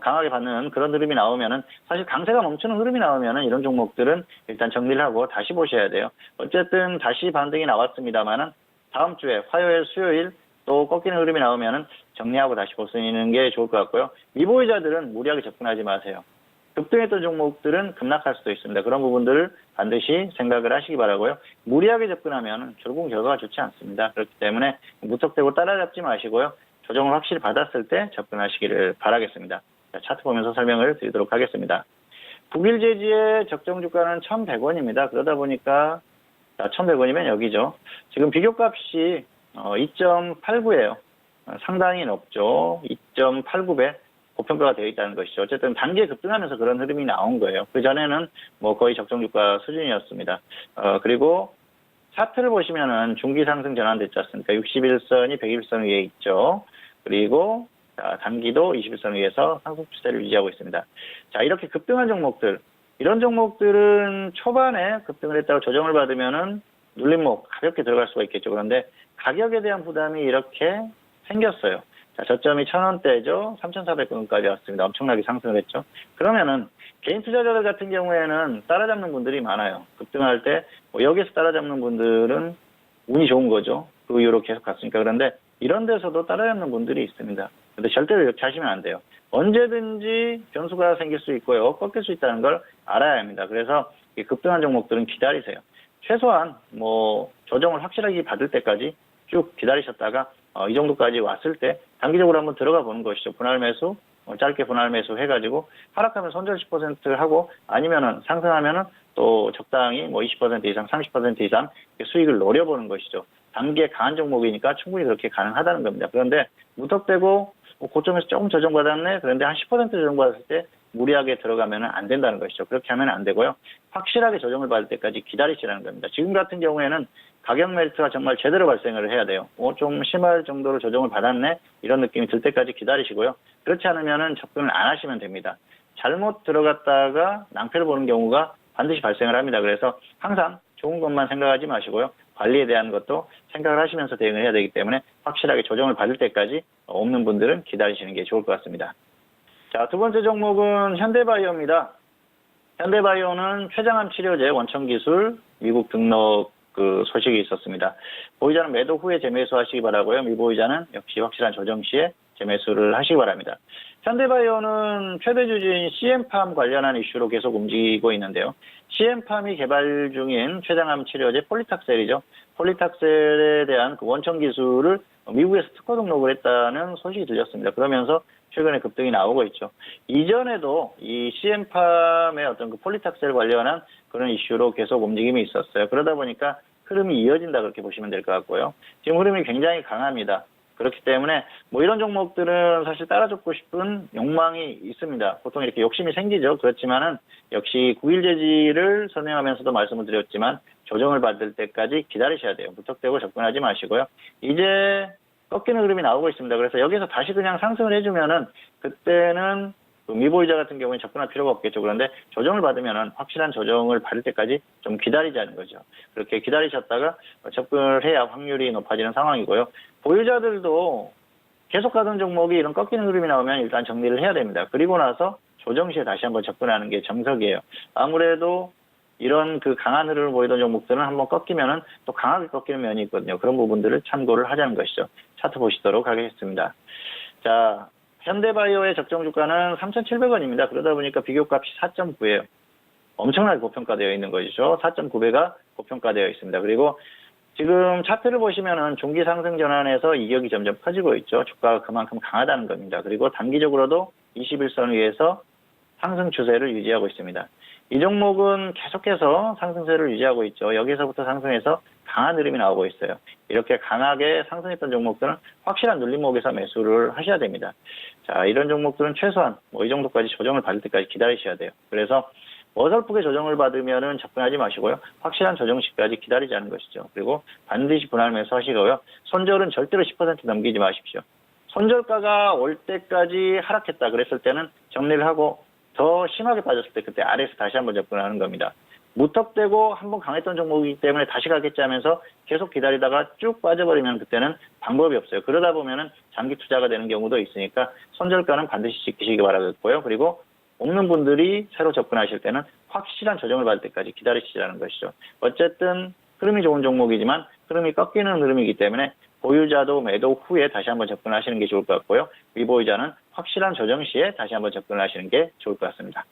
Speaker 3: 강하게 받는 그런 흐름이 나오면은 사실 강세가 멈추는 흐름이 나오면은 이런 종목들은 일단 정리를 하고 다시 보셔야 돼요. 어쨌든 다시 반등이 나왔습니다만은 다음 주에 화요일, 수요일 또 꺾이는 흐름이 나오면은 정리하고 다시 보시는 게 좋을 것 같고요. 미보유자들은 무리하게 접근하지 마세요. 급등했던 종목들은 급락할 수도 있습니다. 그런 부분들을 반드시 생각을 하시기 바라고요. 무리하게 접근하면 결국 결과가 좋지 않습니다. 그렇기 때문에 무턱대고 따라잡지 마시고요. 조정을 확실히 받았을 때 접근하시기를 바라겠습니다. 자, 차트 보면서 설명을 드리도록 하겠습니다. 북일제지의 적정 주가는 1,100원입니다. 그러다 보니까 1,100원이면 여기죠. 지금 비교값이 2.89예요. 상당히 높죠. 2.89배. 고평가가 되어 있다는 것이죠. 어쨌든 단기에 급등하면서 그런 흐름이 나온 거예요. 그 전에는 뭐 거의 적정 주가 수준이었습니다. 그리고 차트를 보시면은 중기 상승 전환됐지 않습니까? 61선이 121선 위에 있죠. 그리고 단기도 21선 위에서 상승 추세를 유지하고 있습니다. 자, 이렇게 급등한 종목들, 이런 종목들은 초반에 급등을 했다고 조정을 받으면은 눌림목 가볍게 들어갈 수가 있겠죠. 그런데 가격에 대한 부담이 이렇게 생겼어요. 자, 저점이 1,000원대죠. 3,400원까지 왔습니다. 엄청나게 상승을 했죠. 그러면은 개인 투자자들 같은 경우에는 따라잡는 분들이 많아요. 급등할 때 여기서 따라잡는 분들은 운이 좋은 거죠. 그 이후로 계속 갔으니까. 그런데 이런 데서도 따라잡는 분들이 있습니다. 근데 절대로 이렇게 하시면 안 돼요. 언제든지 변수가 생길 수 있고요. 꺾일 수 있다는 걸 알아야 합니다. 그래서 이 급등한 종목들은 기다리세요. 최소한 뭐 조정을 확실하게 받을 때까지 쭉 기다리셨다가 이 정도까지 왔을 때 단기적으로 한번 들어가 보는 것이죠. 분할 매수, 짧게 분할 매수 해가지고 하락하면 손절 10% 하고 아니면은 상승하면은 또 적당히 뭐 20% 이상, 30% 이상 수익을 노려보는 것이죠. 단기에 강한 종목이니까 충분히 그렇게 가능하다는 겁니다. 그런데 무턱대고 고점에서 조금 조정받았네. 그런데 한 10% 조정받았을 때 무리하게 들어가면 안 된다는 것이죠. 그렇게 하면 안 되고요. 확실하게 조정을 받을 때까지 기다리시라는 겁니다. 지금 같은 경우에는 가격 멜트가 정말 제대로 발생을 해야 돼요. 좀 심할 정도로 조정을 받았네? 이런 느낌이 들 때까지 기다리시고요. 그렇지 않으면 접근을 안 하시면 됩니다. 잘못 들어갔다가 낭패를 보는 경우가 반드시 발생을 합니다. 그래서 항상 좋은 것만 생각하지 마시고요. 관리에 대한 것도 생각을 하시면서 대응을 해야 되기 때문에 확실하게 조정을 받을 때까지 없는 분들은 기다리시는 게 좋을 것 같습니다. 자, 두 번째 종목은 현대바이오입니다. 현대바이오는 췌장암 치료제 원천기술 미국 등록 소식이 있었습니다. 보유자는 매도 후에 재매수 하시기 바라고요. 미보유자는 역시 확실한 조정 시에 재매수를 하시기 바랍니다. 현대바이오는 최대 주주인 CM팜 관련한 이슈로 계속 움직이고 있는데요. CM팜이 개발 중인 췌장암 치료제 폴리탁셀이죠. 폴리탁셀에 대한 그 원천 기술을 미국에서 특허 등록을 했다는 소식이 들렸습니다. 그러면서 최근에 급등이 나오고 있죠. 이전에도 이 CM팜의 어떤 그 폴리탁셀 관련한 그런 이슈로 계속 움직임이 있었어요. 그러다 보니까 흐름이 이어진다 그렇게 보시면 될 것 같고요. 지금 흐름이 굉장히 강합니다. 그렇기 때문에 뭐 이런 종목들은 사실 따라잡고 싶은 욕망이 있습니다. 보통 이렇게 욕심이 생기죠. 그렇지만은 역시 9일 제지를 설명하면서도 말씀을 드렸지만 조정을 받을 때까지 기다리셔야 돼요. 무턱대고 접근하지 마시고요. 이제 꺾이는 흐름이 나오고 있습니다. 그래서 여기서 다시 그냥 상승을 해주면은 그때는 그 미보이자 같은 경우에 접근할 필요가 없겠죠. 그런데 조정을 받으면은 확실한 조정을 받을 때까지 좀 기다리자는 거죠. 그렇게 기다리셨다가 접근을 해야 확률이 높아지는 상황이고요. 보유자들도 계속 가던 종목이 이런 꺾이는 흐름이 나오면 일단 정리를 해야 됩니다. 그리고 나서 조정 시에 다시 한번 접근하는 게 정석이에요. 아무래도 이런 그 강한 흐름을 보이던 종목들은 한번 꺾이면은 또 강하게 꺾이는 면이 있거든요. 그런 부분들을 참고를 하자는 것이죠. 차트 보시도록 하겠습니다. 자, 현대바이오의 적정 주가는 3,700원입니다. 그러다 보니까 비교값이 4.9예요. 엄청나게 고평가되어 있는 것이죠. 4.9배가 고평가되어 있습니다. 그리고 지금 차트를 보시면은 중기 상승 전환에서 이격이 점점 커지고 있죠. 주가가 그만큼 강하다는 겁니다. 그리고 단기적으로도 21선 위에서 상승 추세를 유지하고 있습니다. 이 종목은 계속해서 상승세를 유지하고 있죠. 여기서부터 상승해서 강한 흐름이 나오고 있어요. 이렇게 강하게 상승했던 종목들은 확실한 눌림목에서 매수를 하셔야 됩니다. 자, 이런 종목들은 최소한 이 정도까지 조정을 받을 때까지 기다리셔야 돼요. 그래서 어설프게 조정을 받으면은 접근하지 마시고요. 확실한 조정 시까지 기다리자는 것이죠. 그리고 반드시 분할 매수하시고요. 손절은 절대로 10% 넘기지 마십시오. 손절가가 올 때까지 하락했다 그랬을 때는 정리를 하고 더 심하게 빠졌을 때 그때 아래에서 다시 한번 접근하는 겁니다. 무턱대고 한번 강했던 종목이기 때문에 다시 가겠지 하면서 계속 기다리다가 쭉 빠져버리면 그때는 방법이 없어요. 그러다 보면은 장기 투자가 되는 경우도 있으니까 손절가는 반드시 지키시기 바라겠고요. 그리고 없는 분들이 새로 접근하실 때는 확실한 조정을 받을 때까지 기다리시라는 것이죠. 어쨌든 흐름이 좋은 종목이지만 흐름이 꺾이는 흐름이기 때문에 보유자도 매도 후에 다시 한번 접근하시는 게 좋을 것 같고요. 미보유자는 확실한 조정 시에 다시 한번 접근하시는 게 좋을 것 같습니다.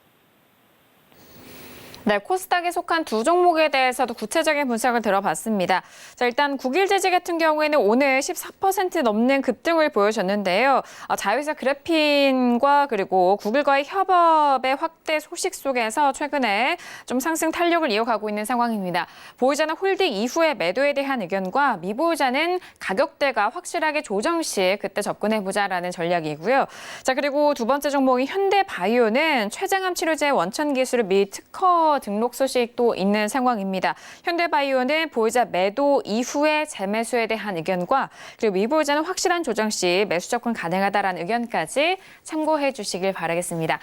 Speaker 2: 네, 코스닥에 속한 두 종목에 대해서도 구체적인 분석을 들어봤습니다. 자, 일단 국일제지 같은 경우에는 오늘 14% 넘는 급등을 보여줬는데요. 자회사 그래핀과 그리고 구글과의 협업의 확대 소식 속에서 최근에 좀 상승 탄력을 이어가고 있는 상황입니다. 보유자는 홀딩 이후에 매도에 대한 의견과 미보유자는 가격대가 확실하게 조정 시 그때 접근해보자라는 전략이고요. 자, 그리고 두 번째 종목인 현대바이오는 췌장암 치료제 원천 기술 및 특허 등록 소식도 있는 상황입니다. 현대바이오는 보유자 매도 이후에 재매수에 대한 의견과 그리고 미보유자는 확실한 조정 시 매수 접근 가능하다라는 의견까지 참고해 주시길 바라겠습니다.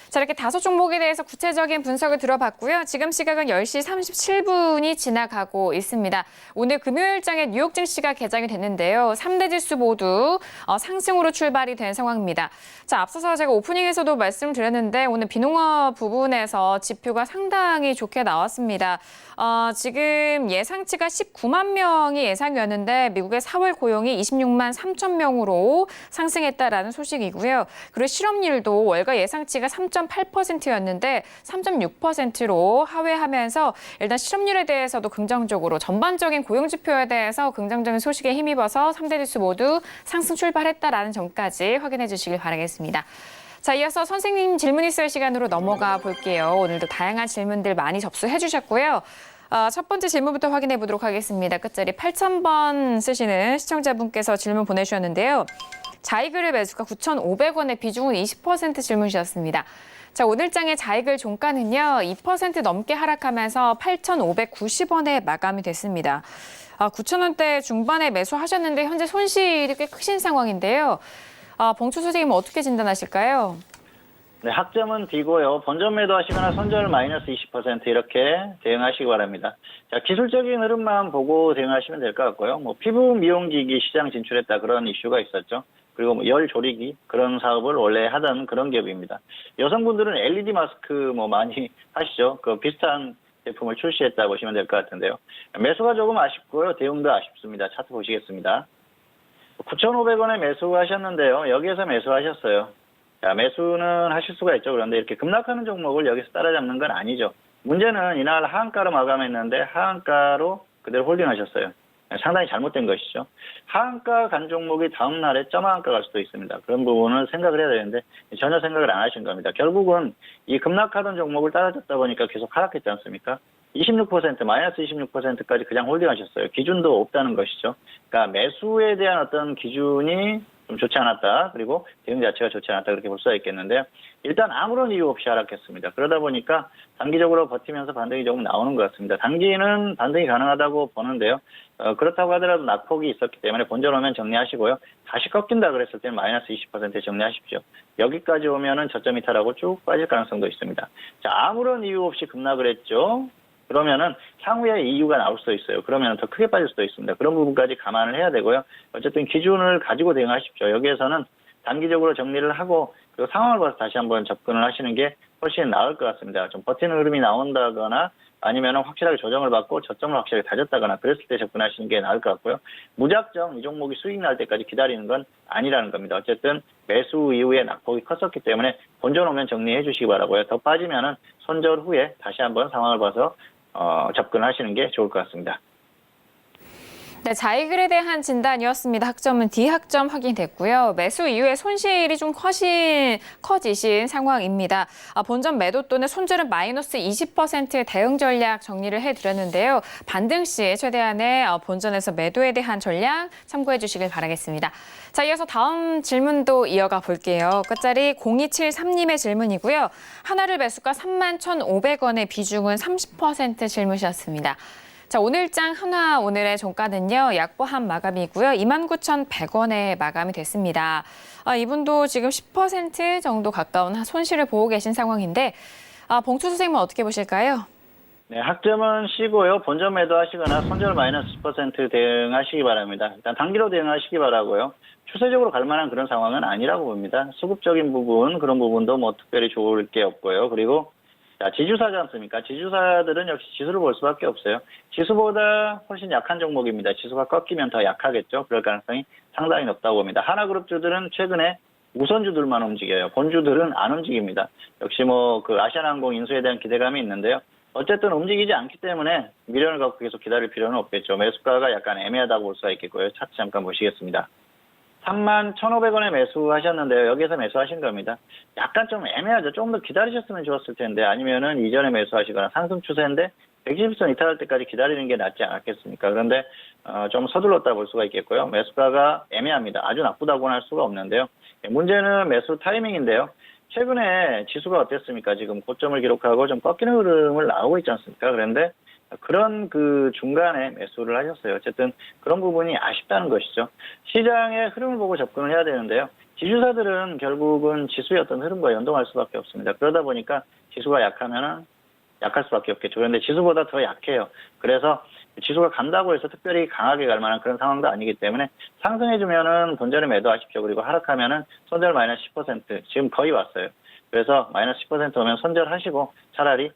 Speaker 2: 자, 이렇게 다섯 종목에 대해서 구체적인 분석을 들어봤고요. 지금 시각은 10시 37분이 지나가고 있습니다. 오늘 금요일장에 뉴욕 증시가 개장이 됐는데요. 3대 지수 모두 상승으로 출발이 된 상황입니다. 자, 앞서서 제가 오프닝에서도 말씀드렸는데 오늘 비농업 부분에서 지표가 상당히 좋게 나왔습니다. 지금 예상치가 19만 명이 예상이었는데 미국의 4월 고용이 26만 3천 명으로 상승했다라는 소식이고요. 그리고 실업률도 월가 예상치가 3.8%였는데 3.6%로 하회하면서 일단 실업률에 대해서도 긍정적으로 전반적인 고용 지표에 대해서 긍정적인 소식에 힘입어서 3대 지수 모두 상승 출발했다라는 점까지 확인해 주시길 바라겠습니다. 자, 이어서 선생님 질문 있을 시간으로 넘어가 볼게요. 오늘도 다양한 질문들 많이 접수해 주셨고요. 첫 번째 질문부터 확인해 보도록 하겠습니다. 끝자리 8000번 쓰시는 시청자분께서 질문 보내주셨는데요. 자이그룹 매수가 9,500원의 비중은 20% 질문 주셨습니다. 자, 오늘장의 자이글 종가는요, 2% 넘게 하락하면서 8,590원에 마감이 됐습니다. 9,000원대 중반에 매수하셨는데 현재 손실이 꽤 크신 상황인데요. 봉추 선생님은 어떻게 진단하실까요?
Speaker 3: 네, 학점은 B고요. 본전 매도하시거나 손절 마이너스 20% 이렇게 대응하시기 바랍니다. 자, 기술적인 흐름만 보고 대응하시면 될 것 같고요. 피부 미용기기 시장 진출했다 그런 이슈가 있었죠. 그리고 열 조리기 그런 사업을 원래 하던 그런 기업입니다. 여성분들은 LED 마스크 많이 하시죠. 그 비슷한 제품을 출시했다 보시면 될 것 같은데요. 매수가 조금 아쉽고요. 대응도 아쉽습니다. 차트 보시겠습니다. 9,500원에 매수하셨는데요. 여기에서 매수하셨어요. 자, 매수는 하실 수가 있죠. 그런데 이렇게 급락하는 종목을 여기서 따라잡는 건 아니죠. 문제는 이날 하한가로 마감했는데 하한가로 그대로 홀딩하셨어요. 상당히 잘못된 것이죠. 하한가 간 종목이 다음 날에 점하한가 갈 수도 있습니다. 그런 부분은 생각을 해야 되는데 전혀 생각을 안 하신 겁니다. 결국은 이 급락하던 종목을 따라잡다 보니까 계속 하락했지 않습니까? 26%, 마이너스 26%까지 그냥 홀딩하셨어요. 기준도 없다는 것이죠. 그러니까 매수에 대한 어떤 기준이 좀 좋지 않았다. 그리고 대응 자체가 좋지 않았다. 그렇게 볼 수가 있겠는데요. 일단 아무런 이유 없이 하락했습니다. 그러다 보니까 단기적으로 버티면서 반등이 조금 나오는 것 같습니다. 단기는 반등이 가능하다고 보는데요. 그렇다고 하더라도 낙폭이 있었기 때문에 본전 오면 정리하시고요. 다시 꺾인다 그랬을 때는 마이너스 20% 정리하십시오. 여기까지 오면은 저점 이탈하고 쭉 빠질 가능성도 있습니다. 자, 아무런 이유 없이 급락을 했죠. 그러면은 향후에 이유가 나올 수도 있어요. 그러면 더 크게 빠질 수도 있습니다. 그런 부분까지 감안을 해야 되고요. 어쨌든 기준을 가지고 대응하십시오. 여기에서는 단기적으로 정리를 하고 그 상황을 봐서 다시 한번 접근을 하시는 게 훨씬 나을 것 같습니다. 좀 버티는 흐름이 나온다거나 아니면 확실하게 조정을 받고 저점을 확실하게 다졌다거나 그랬을 때 접근하시는 게 나을 것 같고요. 무작정 이 종목이 수익 날 때까지 기다리는 건 아니라는 겁니다. 어쨌든 매수 이후에 낙폭이 컸었기 때문에 본전 오면 정리해 주시기 바라고요. 더 빠지면은 손절 후에 다시 한번 상황을 봐서 접근하시는 게 좋을 것 같습니다.
Speaker 2: 네, 자이글에 대한 진단이었습니다. 학점은 D 학점 확인됐고요. 매수 이후에 손실이 좀 커지신 상황입니다. 본전 매도 또는 손절은 마이너스 20%의 대응 전략 정리를 해드렸는데요. 반등 시 최대한의 본전에서 매도에 대한 전략 참고해 주시길 바라겠습니다. 자, 이어서 다음 질문도 이어가 볼게요. 끝자리 0273님의 질문이고요. 하나를 매수가 31,500원의 비중은 30% 질문이셨습니다. 자, 오늘장 하나 오늘의 종가는요. 약보합 마감이고요. 29,100원에 마감이 됐습니다. 이분도 지금 10% 정도 가까운 손실을 보고 계신 상황인데 봉투 선생님은 어떻게 보실까요?
Speaker 3: 네, 학점은 쉬고요. 본전 매도하시거나 손절 마이너스 10% 대응하시기 바랍니다. 일단 단기로 대응하시기 바라고요. 추세적으로 갈 만한 그런 상황은 아니라고 봅니다. 수급적인 부분, 그런 부분도 뭐 특별히 좋을 게 없고요. 그리고 자, 지주사지 않습니까? 지주사들은 역시 지수를 볼 수밖에 없어요. 지수보다 훨씬 약한 종목입니다. 지수가 꺾이면 더 약하겠죠. 그럴 가능성이 상당히 높다고 봅니다. 하나그룹주들은 최근에 우선주들만 움직여요. 본주들은 안 움직입니다. 역시 뭐 그 아시아나항공 인수에 대한 기대감이 있는데요. 어쨌든 움직이지 않기 때문에 미련을 갖고 계속 기다릴 필요는 없겠죠. 매수가가 약간 애매하다고 볼 수가 있겠고요. 차트 잠깐 보시겠습니다. 31,500원에 매수하셨는데요. 여기서 매수하신 겁니다. 약간 좀 애매하죠. 조금 더 기다리셨으면 좋았을 텐데 아니면은 이전에 매수하시거나 상승 추세인데 120선 이탈할 때까지 기다리는 게 낫지 않았겠습니까? 그런데 좀 서둘렀다 볼 수가 있겠고요. 매수가가 애매합니다. 아주 나쁘다고는 할 수가 없는데요. 문제는 매수 타이밍인데요. 최근에 지수가 어땠습니까? 지금 고점을 기록하고 좀 꺾이는 흐름을 나오고 있지 않습니까? 그런데 그런 그 중간에 매수를 하셨어요. 어쨌든 그런 부분이 아쉽다는 것이죠. 시장의 흐름을 보고 접근을 해야 되는데요. 지주사들은 결국은 지수의 어떤 흐름과 연동할 수밖에 없습니다. 그러다 보니까 지수가 약하면은 약할 수밖에 없겠죠. 그런데 지수보다 더 약해요. 그래서 지수가 간다고 해서 특별히 강하게 갈 만한 그런 상황도 아니기 때문에 상승해주면은 본전에 매도하십시오. 그리고 하락하면은 손절 마이너스 10% 지금 거의 왔어요. 그래서 마이너스 10% 오면 손절하시고 차라리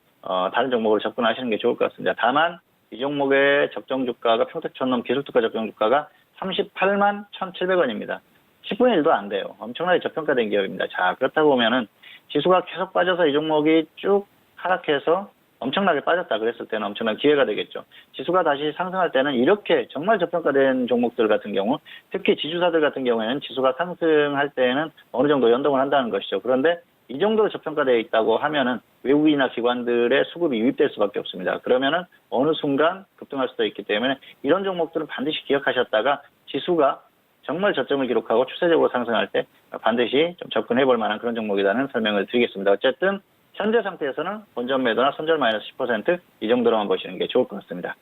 Speaker 3: 다른 종목으로 접근하시는 게 좋을 것 같습니다. 다만 이 종목의 적정 주가가 평택천넘 기술특가 적정 주가가 38만 1,700원입니다. 10분의 1도 안 돼요. 엄청나게 저평가된 기업입니다. 자, 그렇다고 보면은 지수가 계속 빠져서 이 종목이 쭉 하락해서 엄청나게 빠졌다 그랬을 때는 엄청난 기회가 되겠죠. 지수가 다시 상승할 때는 이렇게 정말 저평가된 종목들 같은 경우, 특히 지주사들 같은 경우에는 지수가 상승할 때는 어느 정도 연동을 한다는 것이죠. 그런데 이 정도로 저평가되어 있다고 하면은 외국인이나 기관들의 수급이 유입될 수밖에 없습니다. 그러면은 어느 순간 급등할 수도 있기 때문에 이런 종목들은 반드시 기억하셨다가 지수가 정말 저점을 기록하고 추세적으로 상승할 때 반드시 좀 접근해 볼 만한 그런 종목이라는 설명을 드리겠습니다. 어쨌든 현재 상태에서는 본전 매도나 손절 마이너스 10% 이 정도로만 보시는 게 좋을 것 같습니다.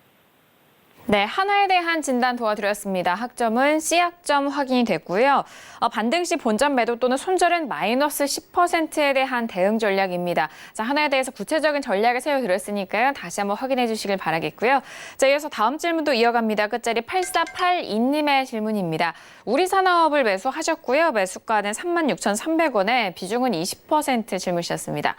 Speaker 2: 네, 하나에 대한 진단 도와드렸습니다. 학점은 C학점 확인이 됐고요. 반등 시 본전 매도 또는 손절은 마이너스 10%에 대한 대응 전략입니다. 자, 하나에 대해서 구체적인 전략을 세워드렸으니까요. 다시 한번 확인해 주시길 바라겠고요. 자, 이어서 다음 질문도 이어갑니다. 끝자리 8482님의 질문입니다. 우리산업을 매수하셨고요. 매수가는 36,300원에 비중은 20% 질문이셨습니다.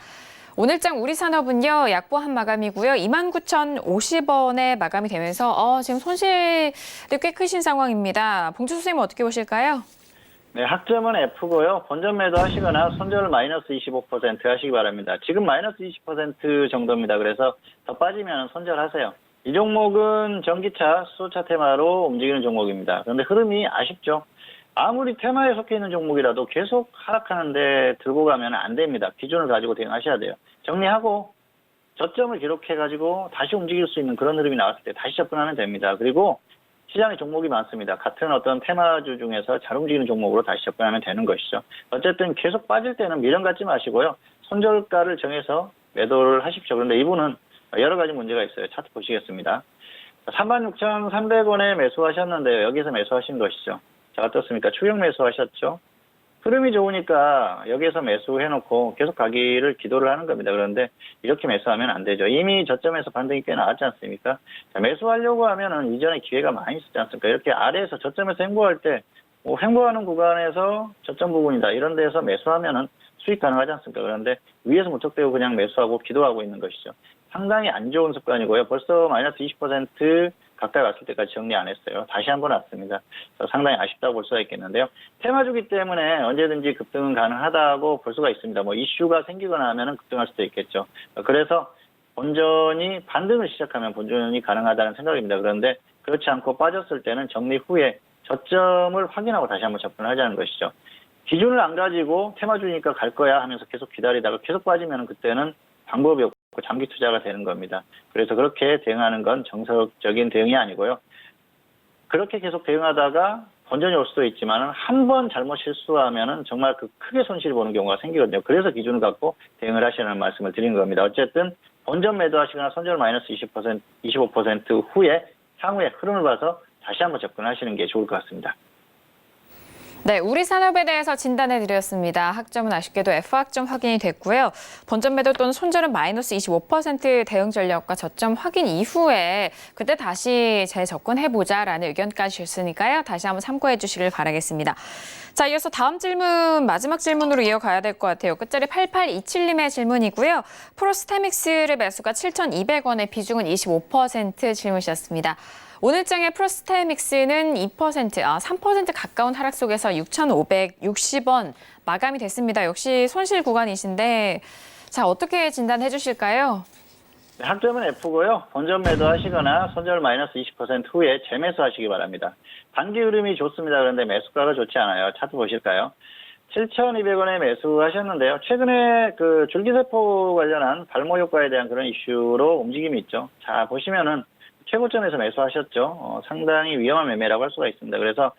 Speaker 2: 오늘장 우리산업은요, 약보합 마감이고요. 29,050원에 마감이 되면서 지금 손실이 꽤 크신 상황입니다. 봉주 선생님 어떻게 보실까요?
Speaker 3: 네, 학점은 F고요. 본전 매도 하시거나 손절 마이너스 25% 하시기 바랍니다. 지금 마이너스 20% 정도입니다. 그래서 더 빠지면 손절하세요. 이 종목은 전기차, 수소차 테마로 움직이는 종목입니다. 그런데 흐름이 아쉽죠. 아무리 테마에 속해 있는 종목이라도 계속 하락하는데 들고 가면 안 됩니다. 기준을 가지고 대응하셔야 돼요. 정리하고 저점을 기록해가지고 다시 움직일 수 있는 그런 흐름이 나왔을 때 다시 접근하면 됩니다. 그리고 시장에 종목이 많습니다. 같은 어떤 테마주 중에서 잘 움직이는 종목으로 다시 접근하면 되는 것이죠. 어쨌든 계속 빠질 때는 미련 갖지 마시고요. 손절가를 정해서 매도를 하십시오. 그런데 이분은 여러 가지 문제가 있어요. 차트 보시겠습니다. 36,300원에 매수하셨는데요. 여기서 매수하신 것이죠. 자, 어떻습니까? 추격 매수하셨죠? 흐름이 좋으니까 여기에서 매수해놓고 계속 가기를 기도를 하는 겁니다. 그런데 이렇게 매수하면 안 되죠. 이미 저점에서 반등이 꽤 나왔지 않습니까? 자, 매수하려고 하면은 이전에 기회가 많이 있었지 않습니까? 이렇게 아래에서 저점에서 횡보할 때, 횡보하는 구간에서 저점 부분이다. 이런 데서 매수하면은 수익 가능하지 않습니까? 그런데 위에서 무턱대고 그냥 매수하고 기도하고 있는 것이죠. 상당히 안 좋은 습관이고요. 벌써 마이너스 20% 가까이 왔을 때까지 정리 안 했어요. 다시 한번 왔습니다. 상당히 아쉽다고 볼 수가 있겠는데요. 테마주기 때문에 언제든지 급등은 가능하다고 볼 수가 있습니다. 뭐 이슈가 생기거나 하면은 급등할 수도 있겠죠. 그래서 본전이 반등을 시작하면 본전이 가능하다는 생각입니다. 그런데 그렇지 않고 빠졌을 때는 정리 후에 저점을 확인하고 다시 한번 접근을 하자는 것이죠. 기준을 안 가지고 테마주니까 갈 거야 하면서 계속 기다리다가 계속 빠지면 그때는 방법이 없고 장기 투자가 되는 겁니다. 그래서 그렇게 대응하는 건 정석적인 대응이 아니고요. 그렇게 계속 대응하다가 본전이 올 수도 있지만 한 번 잘못 실수하면은 정말 그 크게 손실을 보는 경우가 생기거든요. 그래서 기준을 갖고 대응을 하시라는 말씀을 드린 겁니다. 어쨌든 본전 매도하시거나 손절 마이너스 20%, 25% 후에 향후에 흐름을 봐서 다시 한번 접근하시는 게 좋을 것 같습니다.
Speaker 2: 네, 우리 산업에 대해서 진단해드렸습니다. 학점은 아쉽게도 F학점 확인이 됐고요. 본전 매도 또는 손절은 마이너스 25% 대응 전략과 저점 확인 이후에 그때 다시 재접근해보자라는 의견까지 주셨으니까요. 다시 한번 참고해 주시길 바라겠습니다. 자, 이어서 다음 질문, 마지막 질문으로 이어가야 될 것 같아요. 끝자리 8827님의 질문이고요. 프로스테믹스를 매수가 7,200원에 비중은 25% 질문 주셨습니다. 오늘장의 프로스테믹스는 3% 가까운 하락 속에서 6,560원 마감이 됐습니다. 역시 손실 구간이신데 자, 어떻게 진단해 주실까요?
Speaker 3: 네, 학점은 F고요. 본전 매도하시거나 손절 마이너스 20% 후에 재매수하시기 바랍니다. 단기 흐름이 좋습니다. 그런데 매수가가 좋지 않아요. 차트 보실까요? 7,200원에 매수하셨는데요. 최근에 그 줄기세포 관련한 발모 효과에 대한 그런 이슈로 움직임이 있죠. 자, 보시면은 최고점에서 매수하셨죠. 상당히 위험한 매매라고 할 수가 있습니다. 그래서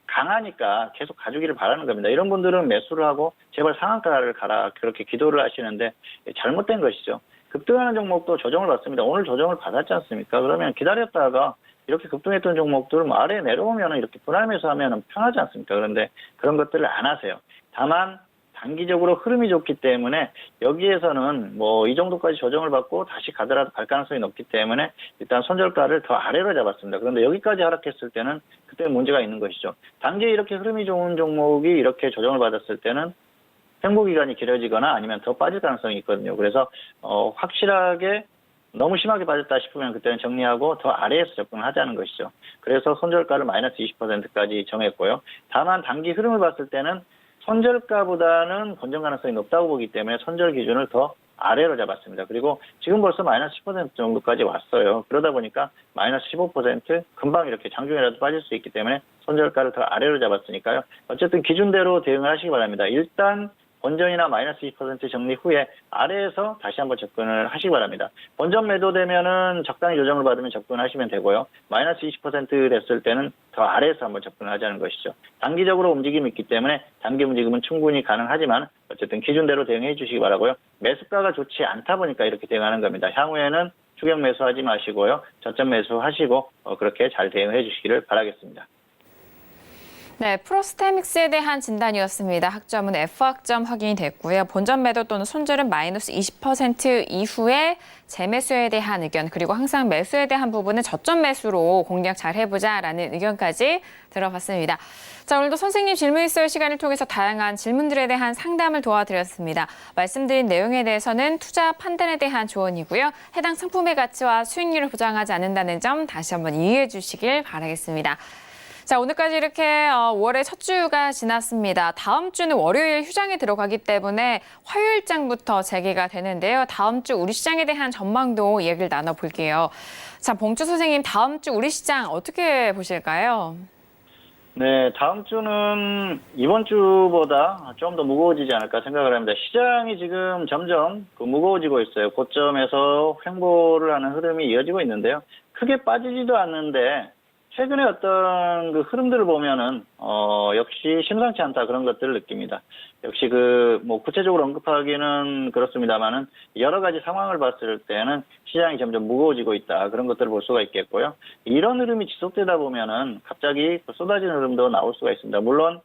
Speaker 3: 강하니까 계속 가주기를 바라는 겁니다. 이런 분들은 매수를 하고 제발 상한가를 가라 그렇게 기도를 하시는데 잘못된 것이죠. 급등하는 종목도 조정을 받습니다. 오늘 조정을 받았지 않습니까? 그러면 기다렸다가 이렇게 급등했던 종목들 아래에 내려오면 이렇게 분할 매수하면 편하지 않습니까? 그런데 그런 것들을 안 하세요. 다만 단기적으로 흐름이 좋기 때문에 여기에서는 뭐 이 정도까지 조정을 받고 다시 가더라도 갈 가능성이 높기 때문에 일단 손절가를 더 아래로 잡았습니다. 그런데 여기까지 하락했을 때는 그때 문제가 있는 것이죠. 단기에 이렇게 흐름이 좋은 종목이 이렇게 조정을 받았을 때는 횡보 기간이 길어지거나 아니면 더 빠질 가능성이 있거든요. 그래서 확실하게 너무 심하게 빠졌다 싶으면 그때는 정리하고 더 아래에서 접근을 하자는 것이죠. 그래서 손절가를 마이너스 20%까지 정했고요. 다만 단기 흐름을 봤을 때는 손절가보다는 본전 가능성이 높다고 보기 때문에 손절 기준을 더 아래로 잡았습니다. 그리고 지금 벌써 마이너스 10% 정도까지 왔어요. 그러다 보니까 마이너스 15% 금방 이렇게 장중이라도 빠질 수 있기 때문에 손절가를 더 아래로 잡았으니까요. 어쨌든 기준대로 대응을 하시기 바랍니다. 일단 본전이나 마이너스 20% 정리 후에 아래에서 다시 한번 접근을 하시기 바랍니다. 본전 매도되면은 적당히 조정을 받으면 접근하시면 되고요. 마이너스 20% 됐을 때는 더 아래에서 한번 접근을 하자는 것이죠. 단기적으로 움직임이 있기 때문에 단기 움직임은 충분히 가능하지만 어쨌든 기준대로 대응해 주시기 바라고요. 매수가가 좋지 않다 보니까 이렇게 대응하는 겁니다. 향후에는 추격 매수하지 마시고요. 저점 매수하시고 그렇게 잘 대응해 주시기를 바라겠습니다.
Speaker 2: 네, 프로스테믹스에 대한 진단이었습니다. 학점은 F학점 확인이 됐고요. 본전 매도 또는 손절은 마이너스 20% 이후에 재매수에 대한 의견, 그리고 항상 매수에 대한 부분은 저점 매수로 공략 잘 해보자라는 의견까지 들어봤습니다. 자, 오늘도 선생님 질문 있어요 시간을 통해서 다양한 질문들에 대한 상담을 도와드렸습니다. 말씀드린 내용에 대해서는 투자 판단에 대한 조언이고요. 해당 상품의 가치와 수익률을 보장하지 않는다는 점 다시 한번 이해해 주시길 바라겠습니다. 자, 오늘까지 이렇게 5월의 첫 주가 지났습니다. 다음 주는 월요일 휴장에 들어가기 때문에 화요일장부터 재개가 되는데요. 다음 주 우리 시장에 대한 전망도 이야기를 나눠볼게요. 자, 봉주 선생님, 다음 주 우리 시장 어떻게 보실까요?
Speaker 3: 네, 다음 주는 이번 주보다 좀 더 무거워지지 않을까 생각을 합니다. 시장이 지금 점점 무거워지고 있어요. 고점에서 횡보를 하는 흐름이 이어지고 있는데요. 크게 빠지지도 않는데 최근에 어떤 그 흐름들을 보면은 역시 심상치 않다 그런 것들을 느낍니다. 역시 구체적으로 언급하기는 그렇습니다만은 여러 가지 상황을 봤을 때는 시장이 점점 무거워지고 있다 그런 것들을 볼 수가 있겠고요. 이런 흐름이 지속되다 보면은 갑자기 쏟아지는 흐름도 나올 수가 있습니다. 물론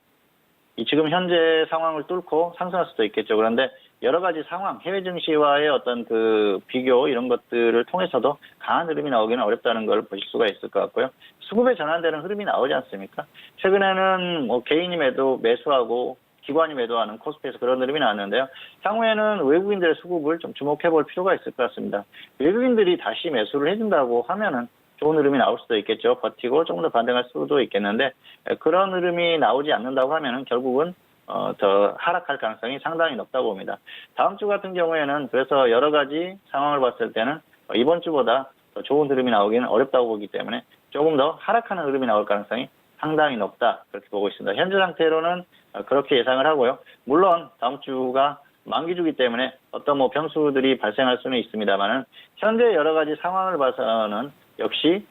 Speaker 3: 이 지금 현재 상황을 뚫고 상승할 수도 있겠죠. 그런데 여러 가지 상황, 해외 증시와의 어떤 그 비교 이런 것들을 통해서도 강한 흐름이 나오기는 어렵다는 걸 보실 수가 있을 것 같고요. 수급에 전환되는 흐름이 나오지 않습니까? 최근에는 개인이 매수하고 기관이 매도하는 코스피에서 그런 흐름이 나왔는데요. 향후에는 외국인들의 수급을 좀 주목해 볼 필요가 있을 것 같습니다. 외국인들이 다시 매수를 해준다고 하면은 좋은 흐름이 나올 수도 있겠죠. 버티고 조금 더 반등할 수도 있겠는데 그런 흐름이 나오지 않는다고 하면은 결국은 더 하락할 가능성이 상당히 높다고 봅니다. 다음 주 같은 경우에는 그래서 여러 가지 상황을 봤을 때는 이번 주보다 더 좋은 흐름이 나오기는 어렵다고 보기 때문에 조금 더 하락하는 흐름이 나올 가능성이 상당히 높다 그렇게 보고 있습니다. 현재 상태로는 그렇게 예상을 하고요. 물론 다음 주가 만기주기 때문에 어떤 변수들이 발생할 수는 있습니다만은 현재 여러 가지 상황을 봐서는 역시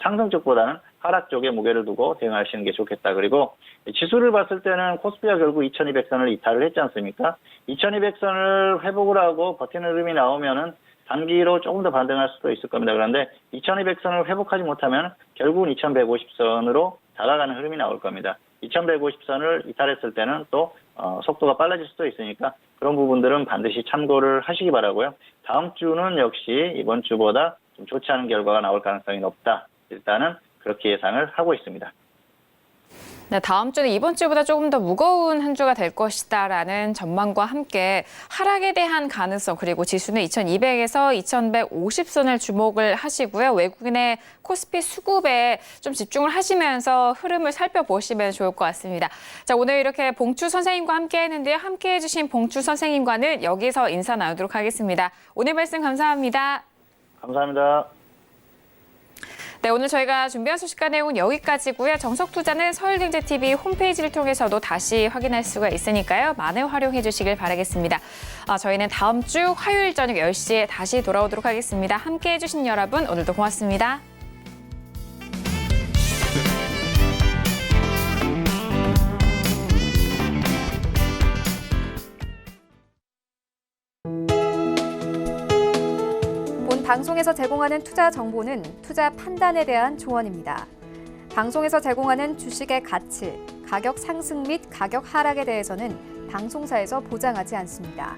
Speaker 3: 상승 쪽보다는 하락 쪽에 무게를 두고 대응하시는 게 좋겠다. 그리고 지수를 봤을 때는 코스피가 결국 2200선을 이탈을 했지 않습니까? 2200선을 회복을 하고 버티는 흐름이 나오면은 단기로 조금 더 반등할 수도 있을 겁니다. 그런데 2200선을 회복하지 못하면 결국은 2150선으로 다가가는 흐름이 나올 겁니다. 2150선을 이탈했을 때는 또 속도가 빨라질 수도 있으니까 그런 부분들은 반드시 참고를 하시기 바라고요. 다음 주는 역시 이번 주보다 좀 좋지 않은 결과가 나올 가능성이 높다. 일단은 그렇게 예상을 하고 있습니다.
Speaker 2: 네, 다음 주는 이번 주보다 조금 더 무거운 한 주가 될 것이다라는 전망과 함께 하락에 대한 가능성 그리고 지수는 2200에서 2150선을 주목을 하시고요. 외국인의 코스피 수급에 좀 집중을 하시면서 흐름을 살펴보시면 좋을 것 같습니다. 자, 오늘 이렇게 봉추 선생님과 함께 했는데요. 함께 해주신 봉추 선생님과는 여기서 인사 나누도록 하겠습니다. 오늘 말씀 감사합니다.
Speaker 3: 감사합니다.
Speaker 2: 네, 오늘 저희가 준비한 소식과 내용은 여기까지고요. 정석투자는 서울경제TV 홈페이지를 통해서도 다시 확인할 수가 있으니까요. 많은 활용해 주시길 바라겠습니다. 저희는 다음 주 화요일 저녁 10시에 다시 돌아오도록 하겠습니다. 함께해 주신 여러분 오늘도 고맙습니다.
Speaker 1: 방송에서 제공하는 투자 정보는 투자 판단에 대한 조언입니다. 방송에서 제공하는 주식의 가치, 가격 상승 및 가격 하락에 대해서는 방송사에서 보장하지 않습니다.